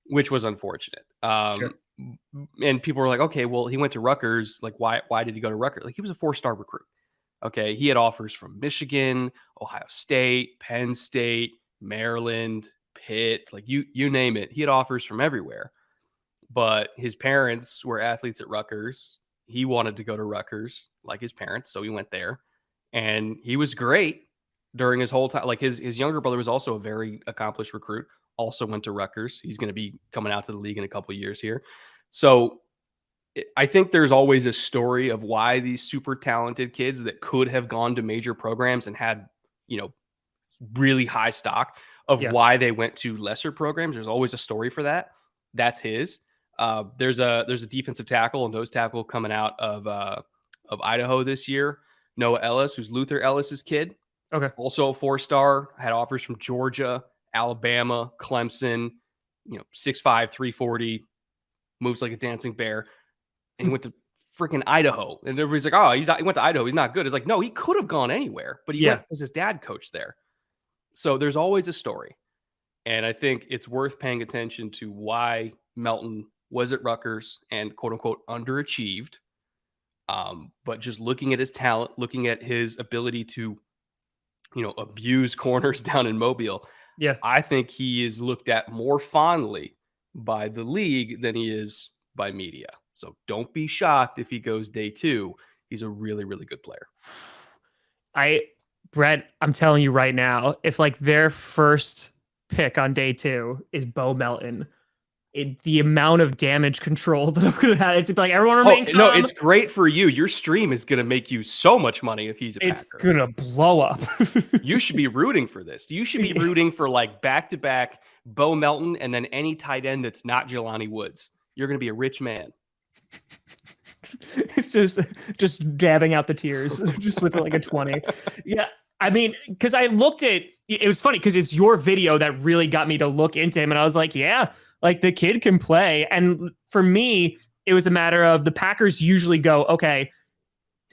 which was unfortunate. And people were like, okay, well, he went to Rutgers. Like, why did he go to Rutgers? Like, he was a 4-star recruit. Okay, he had offers from Michigan, Ohio State, Penn State, Maryland, Pitt, like you name it. He had offers from everywhere. But his parents were athletes at Rutgers. He wanted to go to Rutgers like his parents, so he went there. And he was great during his whole time. Like his younger brother was also a very accomplished recruit, also went to Rutgers. He's going to be coming out to the league in a couple of years here. So I think there's always a story of why these super talented kids that could have gone to major programs and had, really high stock of why they went to lesser programs. There's always a story for that. That's his. There's a defensive tackle and nose tackle coming out of Idaho this year. Noah Ellis, who's Luther Ellis's kid. Okay. Also a 4-star, had offers from Georgia, Alabama, Clemson, 6'5", 340, moves like a dancing bear. And he went to freaking Idaho. And everybody's like, he went to Idaho. He's not good. It's like, no, he could have gone anywhere, but he went because his dad coached there. So there's always a story. And I think it's worth paying attention to why Melton was at Rutgers and quote unquote underachieved. But just looking at his talent, looking at his ability to, abuse corners down in Mobile. Yeah. I think he is looked at more fondly by the league than he is by media. So don't be shocked if he goes day 2. He's a really, really good player. Brett, I'm telling you right now, if like their first pick on day 2 is Bo Melton, the amount of damage control that I'm gonna have, it's like everyone remain calm. No, it's great for you. Your stream is gonna make you so much money if he's a It's Packer. gonna blow up. You should be rooting for this. You should be rooting for like back-to-back Bo Melton and then any tight end that's not Jelani Woods. You're gonna be a rich man. It's just dabbing out the tears just with like a 20. Yeah. I mean, because I looked at it was funny because it's your video that really got me to look into him. And I was like, yeah, like the kid can play. And for me, it was a matter of the Packers usually go, okay,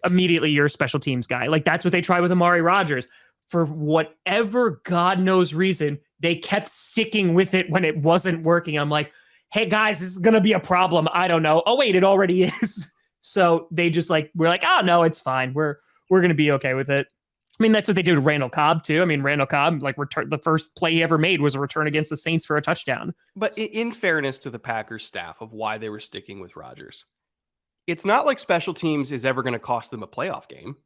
immediately you're a special teams guy. Like that's what they tried with Amari Rodgers. For whatever God knows reason, they kept sticking with it when it wasn't working. I'm like, hey guys, this is gonna be a problem. I don't know. Oh wait, it already is. So they just like we're like, oh no, it's fine. We're gonna be okay with it. I mean, that's what they did with Randall Cobb too. I mean, Randall Cobb, like the first play he ever made was a return against the Saints for a touchdown. But in fairness to the Packers staff of why they were sticking with Rodgers, it's not like special teams is ever going to cost them a playoff game.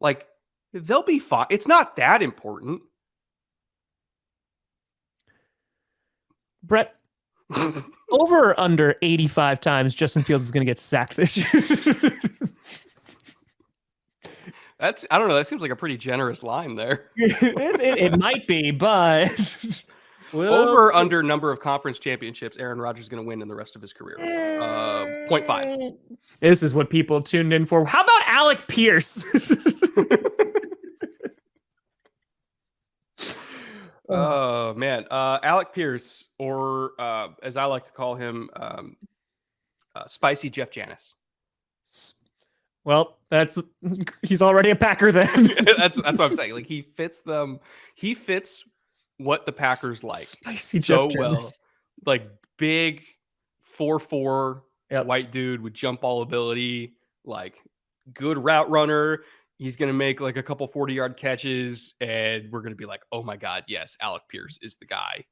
Like they'll be fine. It's not that important. Brett, over or under 85 times Justin Fields is going to get sacked this year. I don't know. That seems like a pretty generous line there. it might be, but over or under number of conference championships Aaron Rodgers is going to win in the rest of his career. 0.5. This is what people tuned in for. How about Alec Pierce? Oh man, Alec Pierce, or as I like to call him, Spicy Jeff Janis. Well, he's already a Packer then. that's what I'm saying. Like he fits them. He fits what the Packers like Spicy so Jeff well. Janis. Like big 4'4" Yep. white dude with jump ball ability, like good route runner. He's going to make like a couple 40-yard catches, and we're going to be like, oh my God, yes, Alec Pierce is the guy.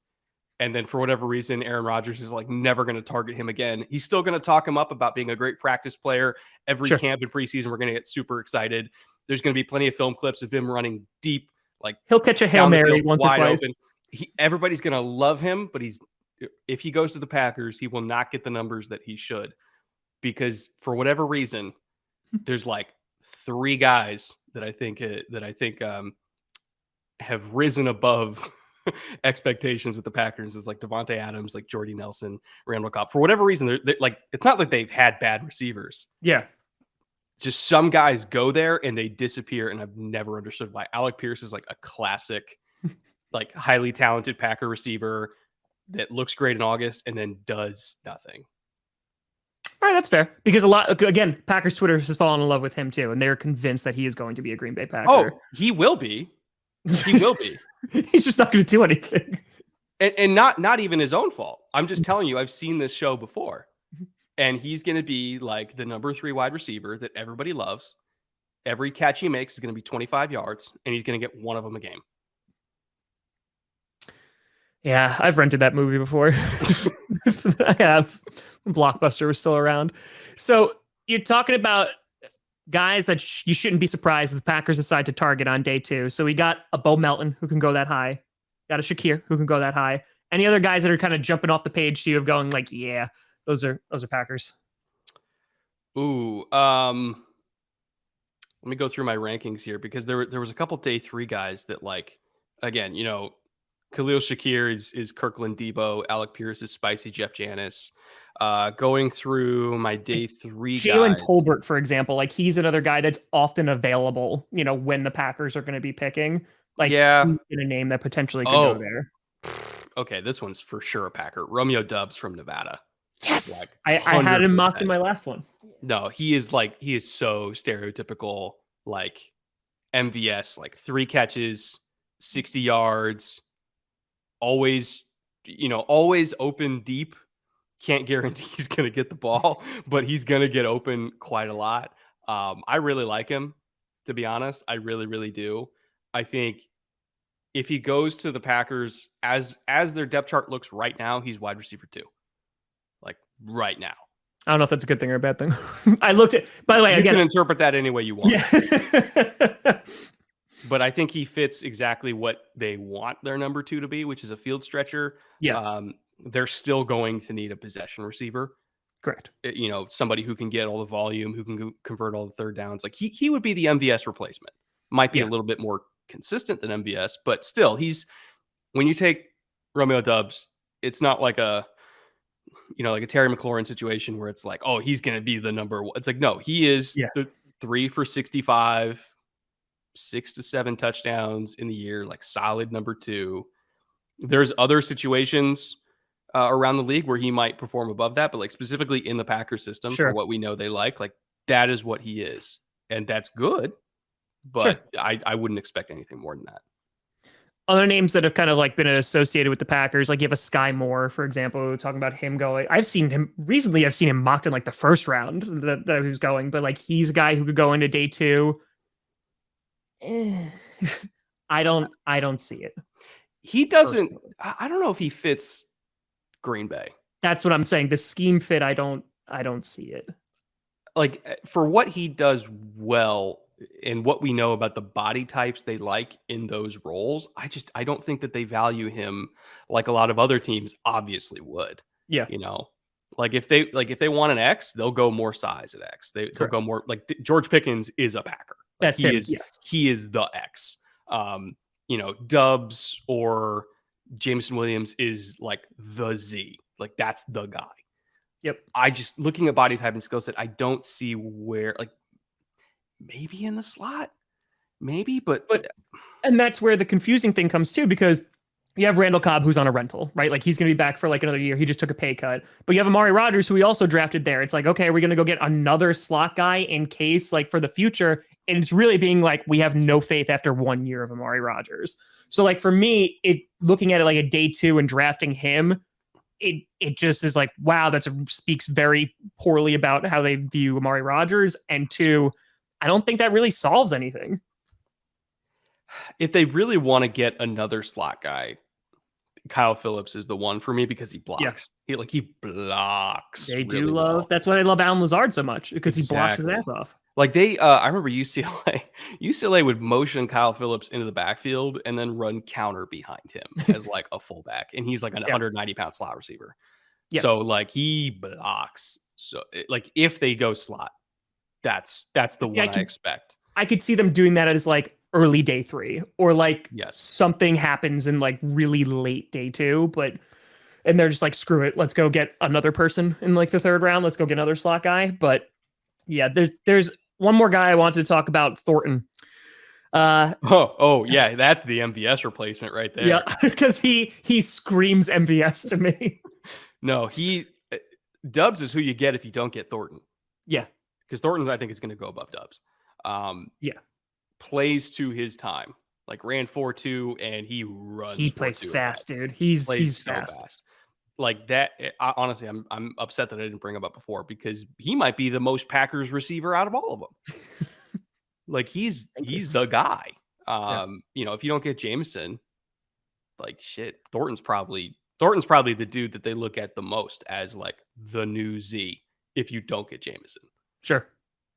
And then for whatever reason, Aaron Rodgers is like never going to target him again. He's still going to talk him up about being a great practice player. Every camp and preseason, we're going to get super excited. There's going to be plenty of film clips of him running deep. Like he'll catch a Hail Mary once or twice. Open. Everybody's going to love him, but if he goes to the Packers, he will not get the numbers that he should, because for whatever reason, there's like 3 guys that I think have risen above expectations with the Packers. Is like Devontae Adams, like Jordy Nelson, Randall Cobb. For whatever reason, they're like, it's not like they've had bad receivers. Yeah. Just some guys go there and they disappear, and I've never understood why. Alec Pierce is like a classic, like highly talented Packer receiver that looks great in August and then does nothing. All right, that's fair. Because again, Packers Twitter has fallen in love with him too, and they're convinced that he is going to be a Green Bay Packer. Oh, he will be. He will be. He's just not going to do anything. And not even his own fault. I'm just telling you, I've seen this show before. And he's going to be like the number 3 wide receiver that everybody loves. Every catch he makes is going to be 25 yards, and he's going to get one of them a game. Yeah, I've rented that movie before. I have. Blockbuster was still around. So you're talking about guys that you shouldn't be surprised if the Packers decide to target on day 2. So we got a Bo Melton who can go that high. Got a Shakir who can go that high. Any other guys that are kind of jumping off the page to you of going like, yeah, those are Packers. Ooh, let me go through my rankings here, because there was a couple day 3 guys that, like, again, you know, Khalil Shakir is Kirkland Debo. Alec Pierce is Spicy Jeff Janis. Going through my day 3 guys. Jalen Tolbert, for example, like he's another guy that's often available, you know, when the Packers are going to be picking. Like, yeah, in a name that potentially could go there. Okay, this one's for sure a Packer. Romeo Doubs from Nevada. Yes, like I had him mocked in my last one. No, he is so stereotypical, like MVS, like 3 catches, 60 yards, always open deep. Can't guarantee he's going to get the ball, but he's going to get open quite a lot. I really like him, to be honest. I really, really do. I think if he goes to the Packers, as their depth chart looks right now, he's wide receiver 2. Like right now. I don't know if that's a good thing or a bad thing. I looked at, by the way, you can interpret that any way you want. Yeah. But I think he fits exactly what they want their number 2 to be, which is a field stretcher. Yeah, They're still going to need a possession receiver. correct. Somebody who can get all the volume, who can convert all the third downs. Like he would be the MVS replacement. Might be a Yeah, little bit more consistent than MVS, but still, when you take Romeo Dubs, it's not like like a Terry McLaurin situation where it's like, oh, he's going to be the number one. It's like, no, he is yeah, the 3 for 65, 6 to 7 touchdowns in the year, like solid number 2. There's other situations around the league where he might perform above that, but like specifically in the Packers system for sure, what we know they like that is what he is. And that's good, sure. but I wouldn't expect anything more than that. Other names that have kind of like been associated with the Packers, like you have a Sky Moore, for example, talking about him going. I've seen him mocked in like the first round that he was going, but like he's a guy who could go into day 2. I don't see it. He doesn't, I don't know if he fits Green Bay. That's what I'm saying. The scheme fit, I don't see it. Like for what he does well and what we know about the body types they like in those roles, I don't think that they value him like a lot of other teams obviously would. Yeah, Like if they want an X, they'll go more size at X. They'll go more like George Pickens is a Packer. Like that's him. Yes. He is the X. Dubs or Jameson Williams is like the Z. Like that's the guy. Yep. I just looking at body type and skill set, I don't see where like maybe in the slot, maybe, but and that's where the confusing thing comes too, because you have Randall Cobb, who's on a rental, right? Like he's going to be back for like another year. He just took a pay cut. But you have Amari Rodgers, who we also drafted there. It's like, okay, are we going to go get another slot guy in case like for the future? And it's really being like, we have no faith after 1 year of Amari Rodgers. So like for me, looking at it like a day 2 and drafting him, it just is like, wow, that speaks very poorly about how they view Amari Rodgers. And 2, I don't think that really solves anything. If they really want to get another slot guy, Kyle Phillips is the one for me because he blocks. Yeah. He blocks. They do really love. Well. That's why they love Alan Lazard so much, because he blocks his ass off. Like I remember UCLA. UCLA would motion Kyle Phillips into the backfield and then run counter behind him as like a fullback, and he's like an 190-pound slot receiver. Yes. So like he blocks. So like if they go slot, that's the one I expect. I could see them doing that as like early day 3, or like something happens in like really late day 2, and they're just like, screw it, let's go get another person in like the 3rd round. Let's go get another slot guy. But yeah, there's one more guy I wanted to talk about, Thornton. Oh yeah, that's the MVS replacement right there. Yeah, because he screams MVS to me. No, Dubs is who you get if you don't get Thornton. Yeah, because Thornton's I think is going to go above Dubs. Yeah, plays to his time. Like ran 4.2 and he runs. He plays fast, dude. He's so fast. Like that. Honestly, I'm upset that I didn't bring him up before, because he might be the most Packers receiver out of all of them. Like he's the guy. If you don't get Jameson, like shit, Thornton's probably the dude that they look at the most as like the new Z if you don't get Jameson. Sure.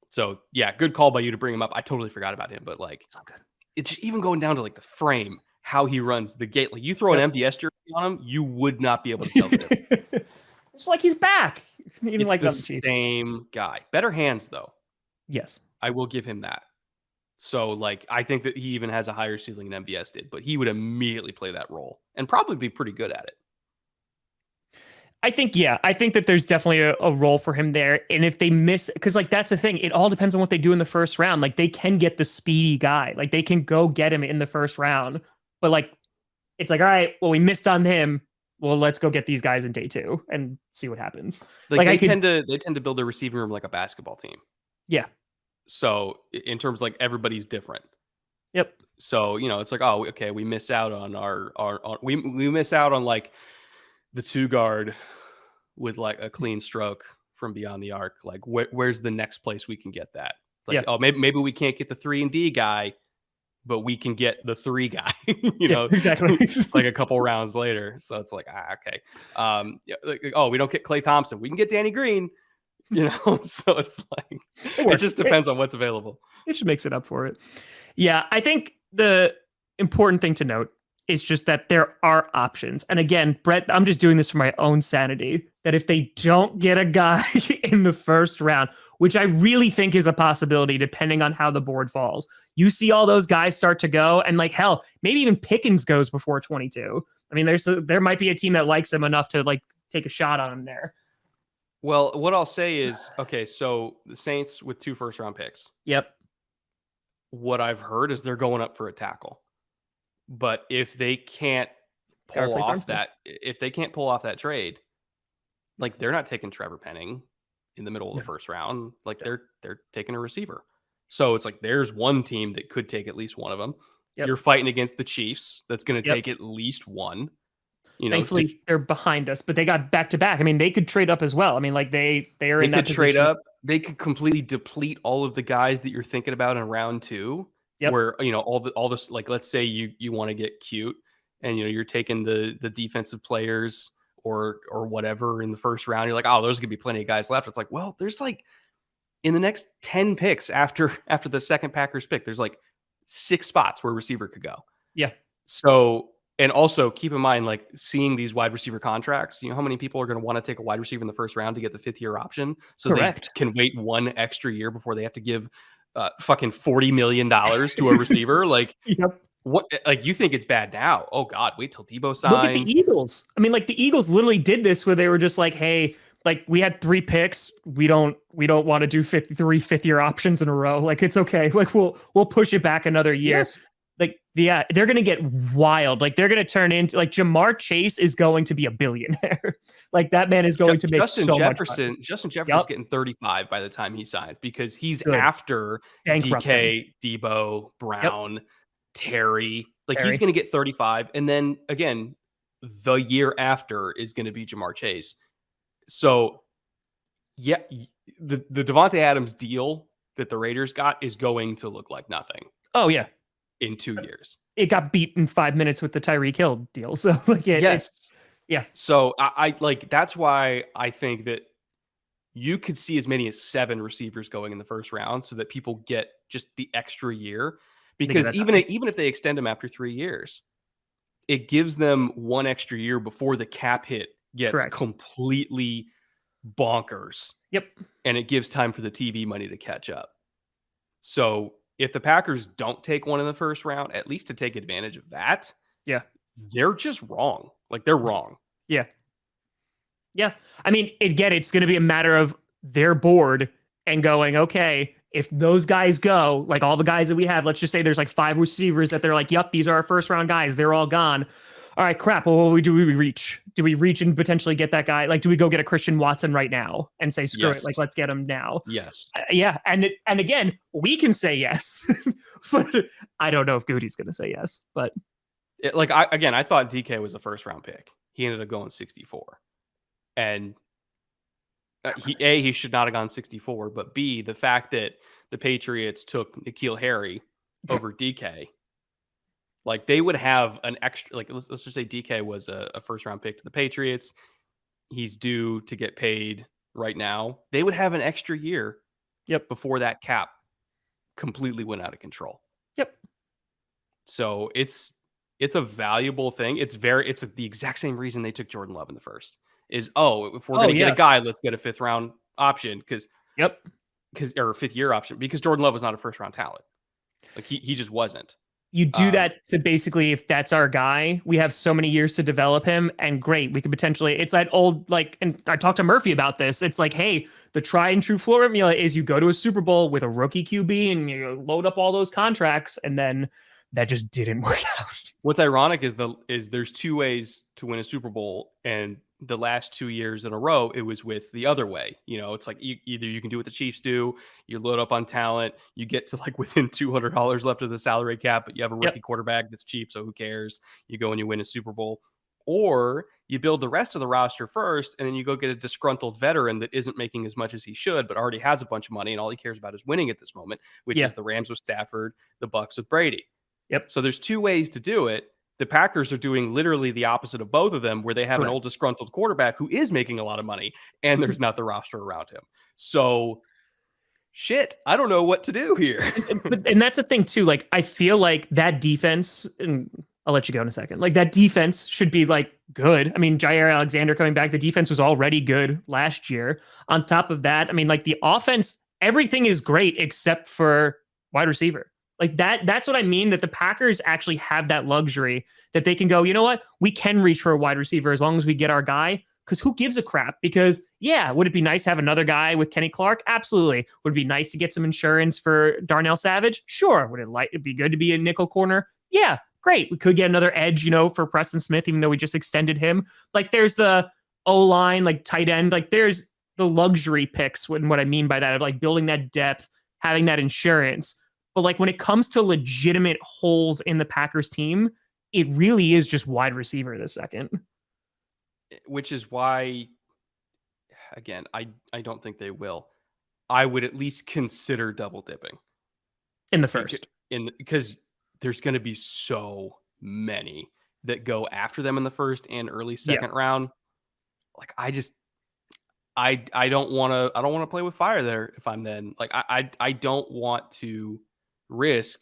So yeah, good call by you to bring him up. I totally forgot about him, but like it's even going down to like the frame, how he runs the gate. Like you throw an MVS jersey on him, you would not be able to tell the difference. It's like he's back. Even it's like the same guy. Better hands though. Yes. I will give him that. So like I think that he even has a higher ceiling than MVS did, but he would immediately play that role and probably be pretty good at it. I think that there's definitely a role for him there. And if they miss, because like that's the thing, it all depends on what they do in the first round. Like they can get the speedy guy, like they can go get him in the first round, but like it's like, all right, well, we missed on him. Well, let's go get these guys in day 2 and see what happens. Like they tend to build their receiving room like a basketball team. Yeah. So in terms of like everybody's different. Yep. So it's like, oh, okay, we miss out on we miss out on like the 2 guard with like a clean stroke from beyond the arc. Like where's the next place we can get that? It's like, oh, maybe we can't get the 3-and-D guy, but we can get the 3 guy, exactly. like a couple rounds later. So it's like, okay. We don't get Klay Thompson. We can get Danny Green, so it's like, it just depends on what's available. It just makes it up for it. Yeah. I think the important thing to note is just that there are options. And again, Brett, I'm just doing this for my own sanity, that if they don't get a guy in the first round, which I really think is a possibility depending on how the board falls, you see all those guys start to go, and like hell, maybe even Pickens goes before 22. I mean, there might be a team that likes him enough to like take a shot on him there. Well, what I'll say is, okay, so the Saints with 2 first-round picks. Yep. What I've heard is they're going up for a tackle. But if they can't pull off that trade, like they're not taking Trevor Penning in the middle of the first round. Like they're taking a receiver. So it's like there's one team that could take at least one of them. Yep. You're fighting against the Chiefs. That's going to take at least one. You know, thankfully they're behind us, but they got back to back. I mean, they could trade up as well. I mean, like they are in that position. Trade up. They could completely deplete all of the guys that you're thinking about in round 2. Yep. Where, you know, all this, like, let's say you want to get cute and, you know, you're taking the defensive players or whatever in the first round. You're like, oh, there's gonna be plenty of guys left. It's like, well, there's like in the next 10 picks after the second Packers pick, there's like 6 spots where a receiver could go. Yeah. So, and also keep in mind, like seeing these wide receiver contracts, you know how many people are going to want to take a wide receiver in the first round to get the 5th year option. So Correct. They can wait 1 extra year before they have to give fucking $40 million to a receiver. Like, yep. What, like, you think it's bad now? Oh God, wait till Debo signs. Look at the Eagles. I mean, like the Eagles literally did this where they were just like, hey, like we had 3 picks. We don't want to do 3 5th-year options in a row. Like it's okay. Like we'll push it back another year. Yes. Like, yeah, they're going to get wild. Like they're going to turn into like Jamar Chase is going to be a billionaire. Like that man is going to make so much money. Justin Jefferson's getting 35 by the time he signs because he's after DK, Debo, Brown, Terry. Like he's going to get 35. And then again, the year after is going to be Jamar Chase. So yeah, the Devontae Adams deal that the Raiders got is going to look like nothing. Oh yeah. In 2 years. It got beat in 5 minutes with the Tyreek Hill deal. So like, yeah. So I like, that's why I think that you could see as many as 7 receivers going in the first round so that people get just the extra year, because even if they extend them after 3 years, it gives them 1 extra year before the cap hit gets completely bonkers. Yep. And it gives time for the TV money to catch up. So if the Packers don't take one in the first round, at least to take advantage of that, they're just wrong. Like they're wrong. Yeah. Yeah. I mean, again, it's going to be a matter of their board and going, okay, if those guys go, like all the guys that we have, let's just say there's like 5 receivers that they're like, yep, these are our first round guys. They're all gone. All right, crap. Well, what do we reach? Do we reach and potentially get that guy? Like, do we go get a Christian Watson right now and say, screw it? Like, let's get him now. Yes. Yeah. And again, we can say yes, but I don't know if Goody's going to say yes, but I thought DK was a first round pick. He ended up going 64 and he should not have gone 64, but B, the fact that the Patriots took N'Keal Harry over DK, like they would have an extra, like let's just say DK was a first round pick to the Patriots. He's due to get paid right now. They would have an extra year before that cap completely went out of control. Yep. So it's a valuable thing. It's the exact same reason they took Jordan Love in the first is, if we're going to get a guy, let's get a 5th round option or a 5th year option, because Jordan Love was not a first round talent. Like he just wasn't. You do that to basically, if that's our guy, we have so many years to develop him, and great, we could potentially, it's that old, like, and I talked to Murphy about this. It's like, hey, the tried and true formula is you go to a Super Bowl with a rookie QB and you load up all those contracts, and then that just didn't work out. What's ironic is there's 2 ways to win a Super Bowl, and the last 2 years in a row, it was with the other way. You know, it's like either you can do what the Chiefs do, you load up on talent, you get to like within $200 left of the salary cap, but you have a rookie quarterback that's cheap, so who cares? You go and you win a Super Bowl. Or you build the rest of the roster first, and then you go get a disgruntled veteran that isn't making as much as he should, but already has a bunch of money, and all he cares about is winning at this moment, which is the Rams with Stafford, the Bucks with Brady. Yep. So there's 2 ways to do it. The Packers are doing literally the opposite of both of them, where they have an old disgruntled quarterback who is making a lot of money, and there's not the roster around him. So shit, I don't know what to do here. And that's the thing too. Like, I feel like that defense, and I'll let you go in a second. Like, that defense should be like good. I mean, Jair Alexander coming back, the defense was already good last year. On top of that, I mean, like, the offense, everything is great except for wide receiver. Like, that's what I mean, that the Packers actually have that luxury that they can go, you know what? We can reach for a wide receiver as long as we get our guy. Because who gives a crap? Because, yeah, would it be nice to have another guy with Kenny Clark? Absolutely. Would it be nice to get some insurance for Darnell Savage? Sure. Would it be good to be a nickel corner? Yeah, great. We could get another edge, for Preston Smith, even though we just extended him. Like, there's the O-line, like tight end. Like, there's the luxury picks. What I mean by that, of like building that depth, having that insurance. But like, when it comes to legitimate holes in the Packers team, it really is just wide receiver this second. Which is why, again, I don't think they will. I would at least consider double dipping in the first, because there's going to be so many that go after them in the first and early second round. Like, I don't want to play with fire there. If I'm then, like, I don't want to risk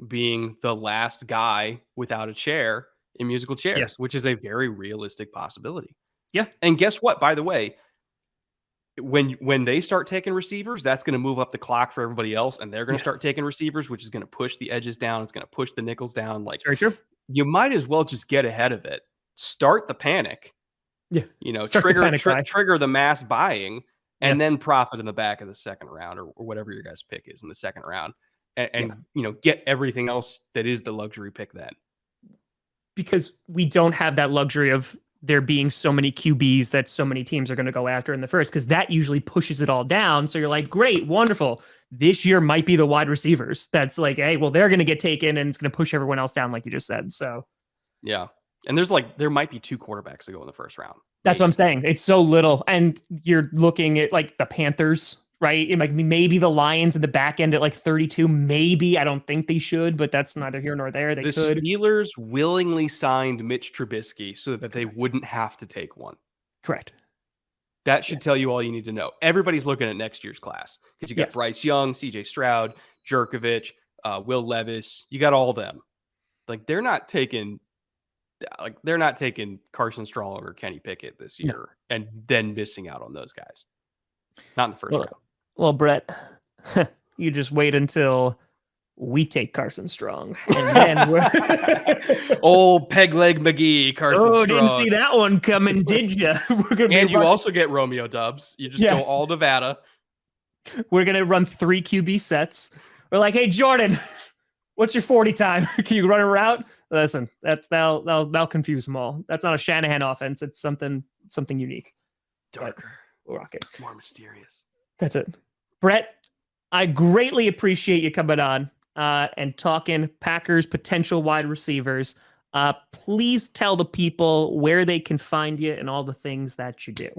being the last guy without a chair in musical chairs, which is a very realistic possibility. Yeah. And guess what? By the way, when they start taking receivers, that's going to move up the clock for everybody else, and they're going to start taking receivers, which is going to push the edges down. It's going to push the nickels down. Like, very true. You might as well just get ahead of it. Start the panic. Yeah. Trigger the mass buying, and then profit in the back of the second round, or whatever your guys' pick is in the second round. And get everything else that is the luxury pick then. Because we don't have that luxury of there being so many QBs that so many teams are going to go after in the first, because that usually pushes it all down. So you're like, great, wonderful. This year might be the wide receivers. That's like, hey, well, they're going to get taken and it's going to push everyone else down, like you just said. So, yeah. And there might be 2 quarterbacks to go in the first round. That's what I'm saying. It's so little. And you're looking at like the Panthers, right? It might be maybe the Lions in the back end at like 32. Maybe. I don't think they should, but that's neither here nor there. The Steelers willingly signed Mitch Trubisky so that they wouldn't have to take one. Correct. That should tell you all you need to know. Everybody's looking at next year's class because you got Bryce Young, CJ Stroud, Jerkovich, Will Levis. You got all of them. Like, they're not taking Carson Strong or Kenny Pickett this year and then missing out on those guys. Not in the first round. Well, Brett, you just wait until we take Carson Strong. And then we're old Peg Leg McGee, Carson Strong. Didn't see that one coming, did you? And you also get Romeo Dubs. You just go all Nevada. We're going to run 3 QB sets. We're like, hey, Jordan, what's your 40 time? Can you run a route? Listen, that'll confuse them all. That's not a Shanahan offense. It's something unique. Darker. We'll rock it. More mysterious. That's it. Brett, I greatly appreciate you coming on and talking Packers potential wide receivers. Please tell the people where they can find you and all the things that you do.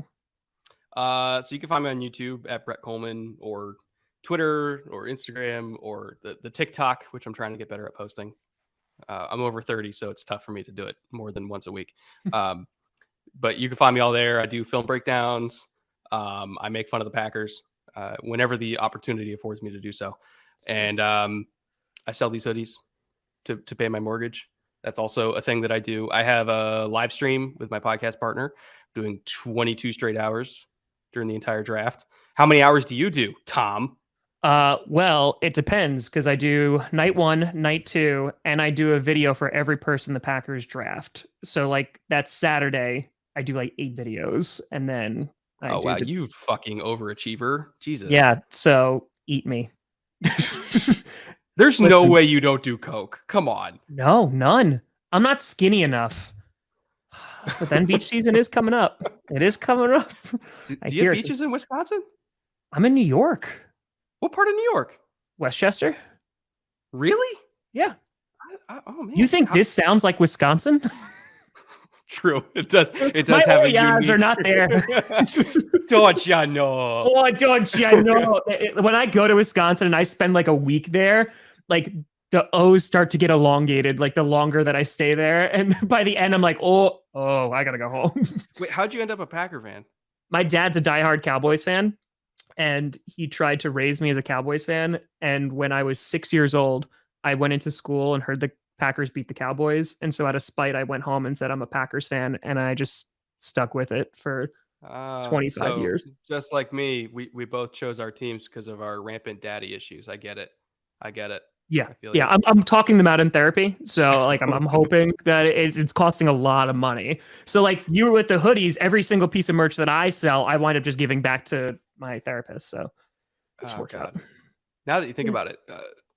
So you can find me on YouTube at Brett Kollmann, or Twitter or Instagram, or the TikTok, which I'm trying to get better at posting. I'm over 30, so it's tough for me to do it more than once a week. But you can find me all there. I do film breakdowns. I make fun of the Packers whenever the opportunity affords me to do so. And I sell these hoodies to pay my mortgage. That's also a thing that I do. I have a live stream with my podcast partner doing 22 straight hours during the entire draft. How many hours do you do, Tom? Well, it depends, because I do night 1, night 2, and I do a video for every person the Packers draft. So like that Saturday, I do like 8 videos, and then you fucking overachiever. Jesus. Yeah, so eat me. There's no way you don't do coke. Come on. No, none. I'm not skinny enough. But then beach season is coming up. It is coming up. Do you have beaches in Wisconsin? I'm in New York. What part of New York? Westchester. Really? Yeah. Oh man. You think this sounds like Wisconsin? True. It does. It does My have O's are not there. Don't ya know? Oh, don't ya know? When I go to Wisconsin and I spend like a week there, like the O's start to get elongated, like the longer that I stay there. And by the end, I'm like, oh, I gotta go home. Wait, how'd you end up a Packer fan? My dad's a diehard Cowboys fan. and he tried to raise me as a Cowboys fan. And when I was 6 years old, I went into school and heard the Packers beat the Cowboys. And so out of spite, I went home and said, I'm a Packers fan. And I just stuck with it for 25 So years. just like me, we both chose our teams because of our rampant daddy issues. I get it. Yeah. I feel Yeah. you. I'm talking them out in therapy. So like, I'm hoping that it's costing a lot of money. So like you were with the hoodies, every single piece of merch that I sell, I wind up just giving back to my therapist. So it just works out. Now that you think about it,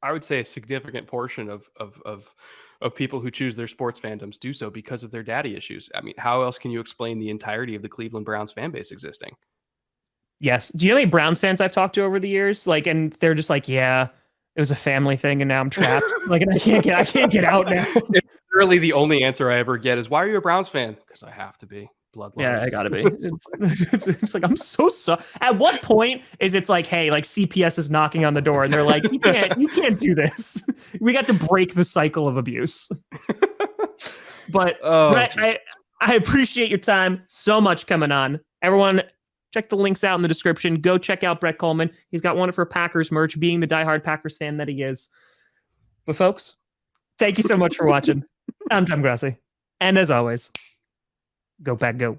I would say a significant portion of people who choose their sports fandoms do so because of their daddy issues. I mean, how else can you explain the entirety of the Cleveland Browns fan base existing? Yes. Do you know how many Browns fans I've talked to over the years? Like, and they're just like, yeah, it was a family thing, and now I'm trapped. Like, and I can't get out now. It's literally the only answer I ever get is, "Why are you a Browns fan?" Because I have to be. Bloodlines. Yeah, I gotta be. It's like I'm so sorry. At what point is it's like, hey, like CPS is knocking on the door, and they're like, you can't do this. We got to break the cycle of abuse. But Brett, I appreciate your time so much coming on. Everyone, check the links out in the description. Go check out Brett Kollmann. He's got wonderful Packers merch, being the diehard Packers fan that he is. But folks, thank you so much for watching. I'm Tom Grossi. And as always, go Pack Go.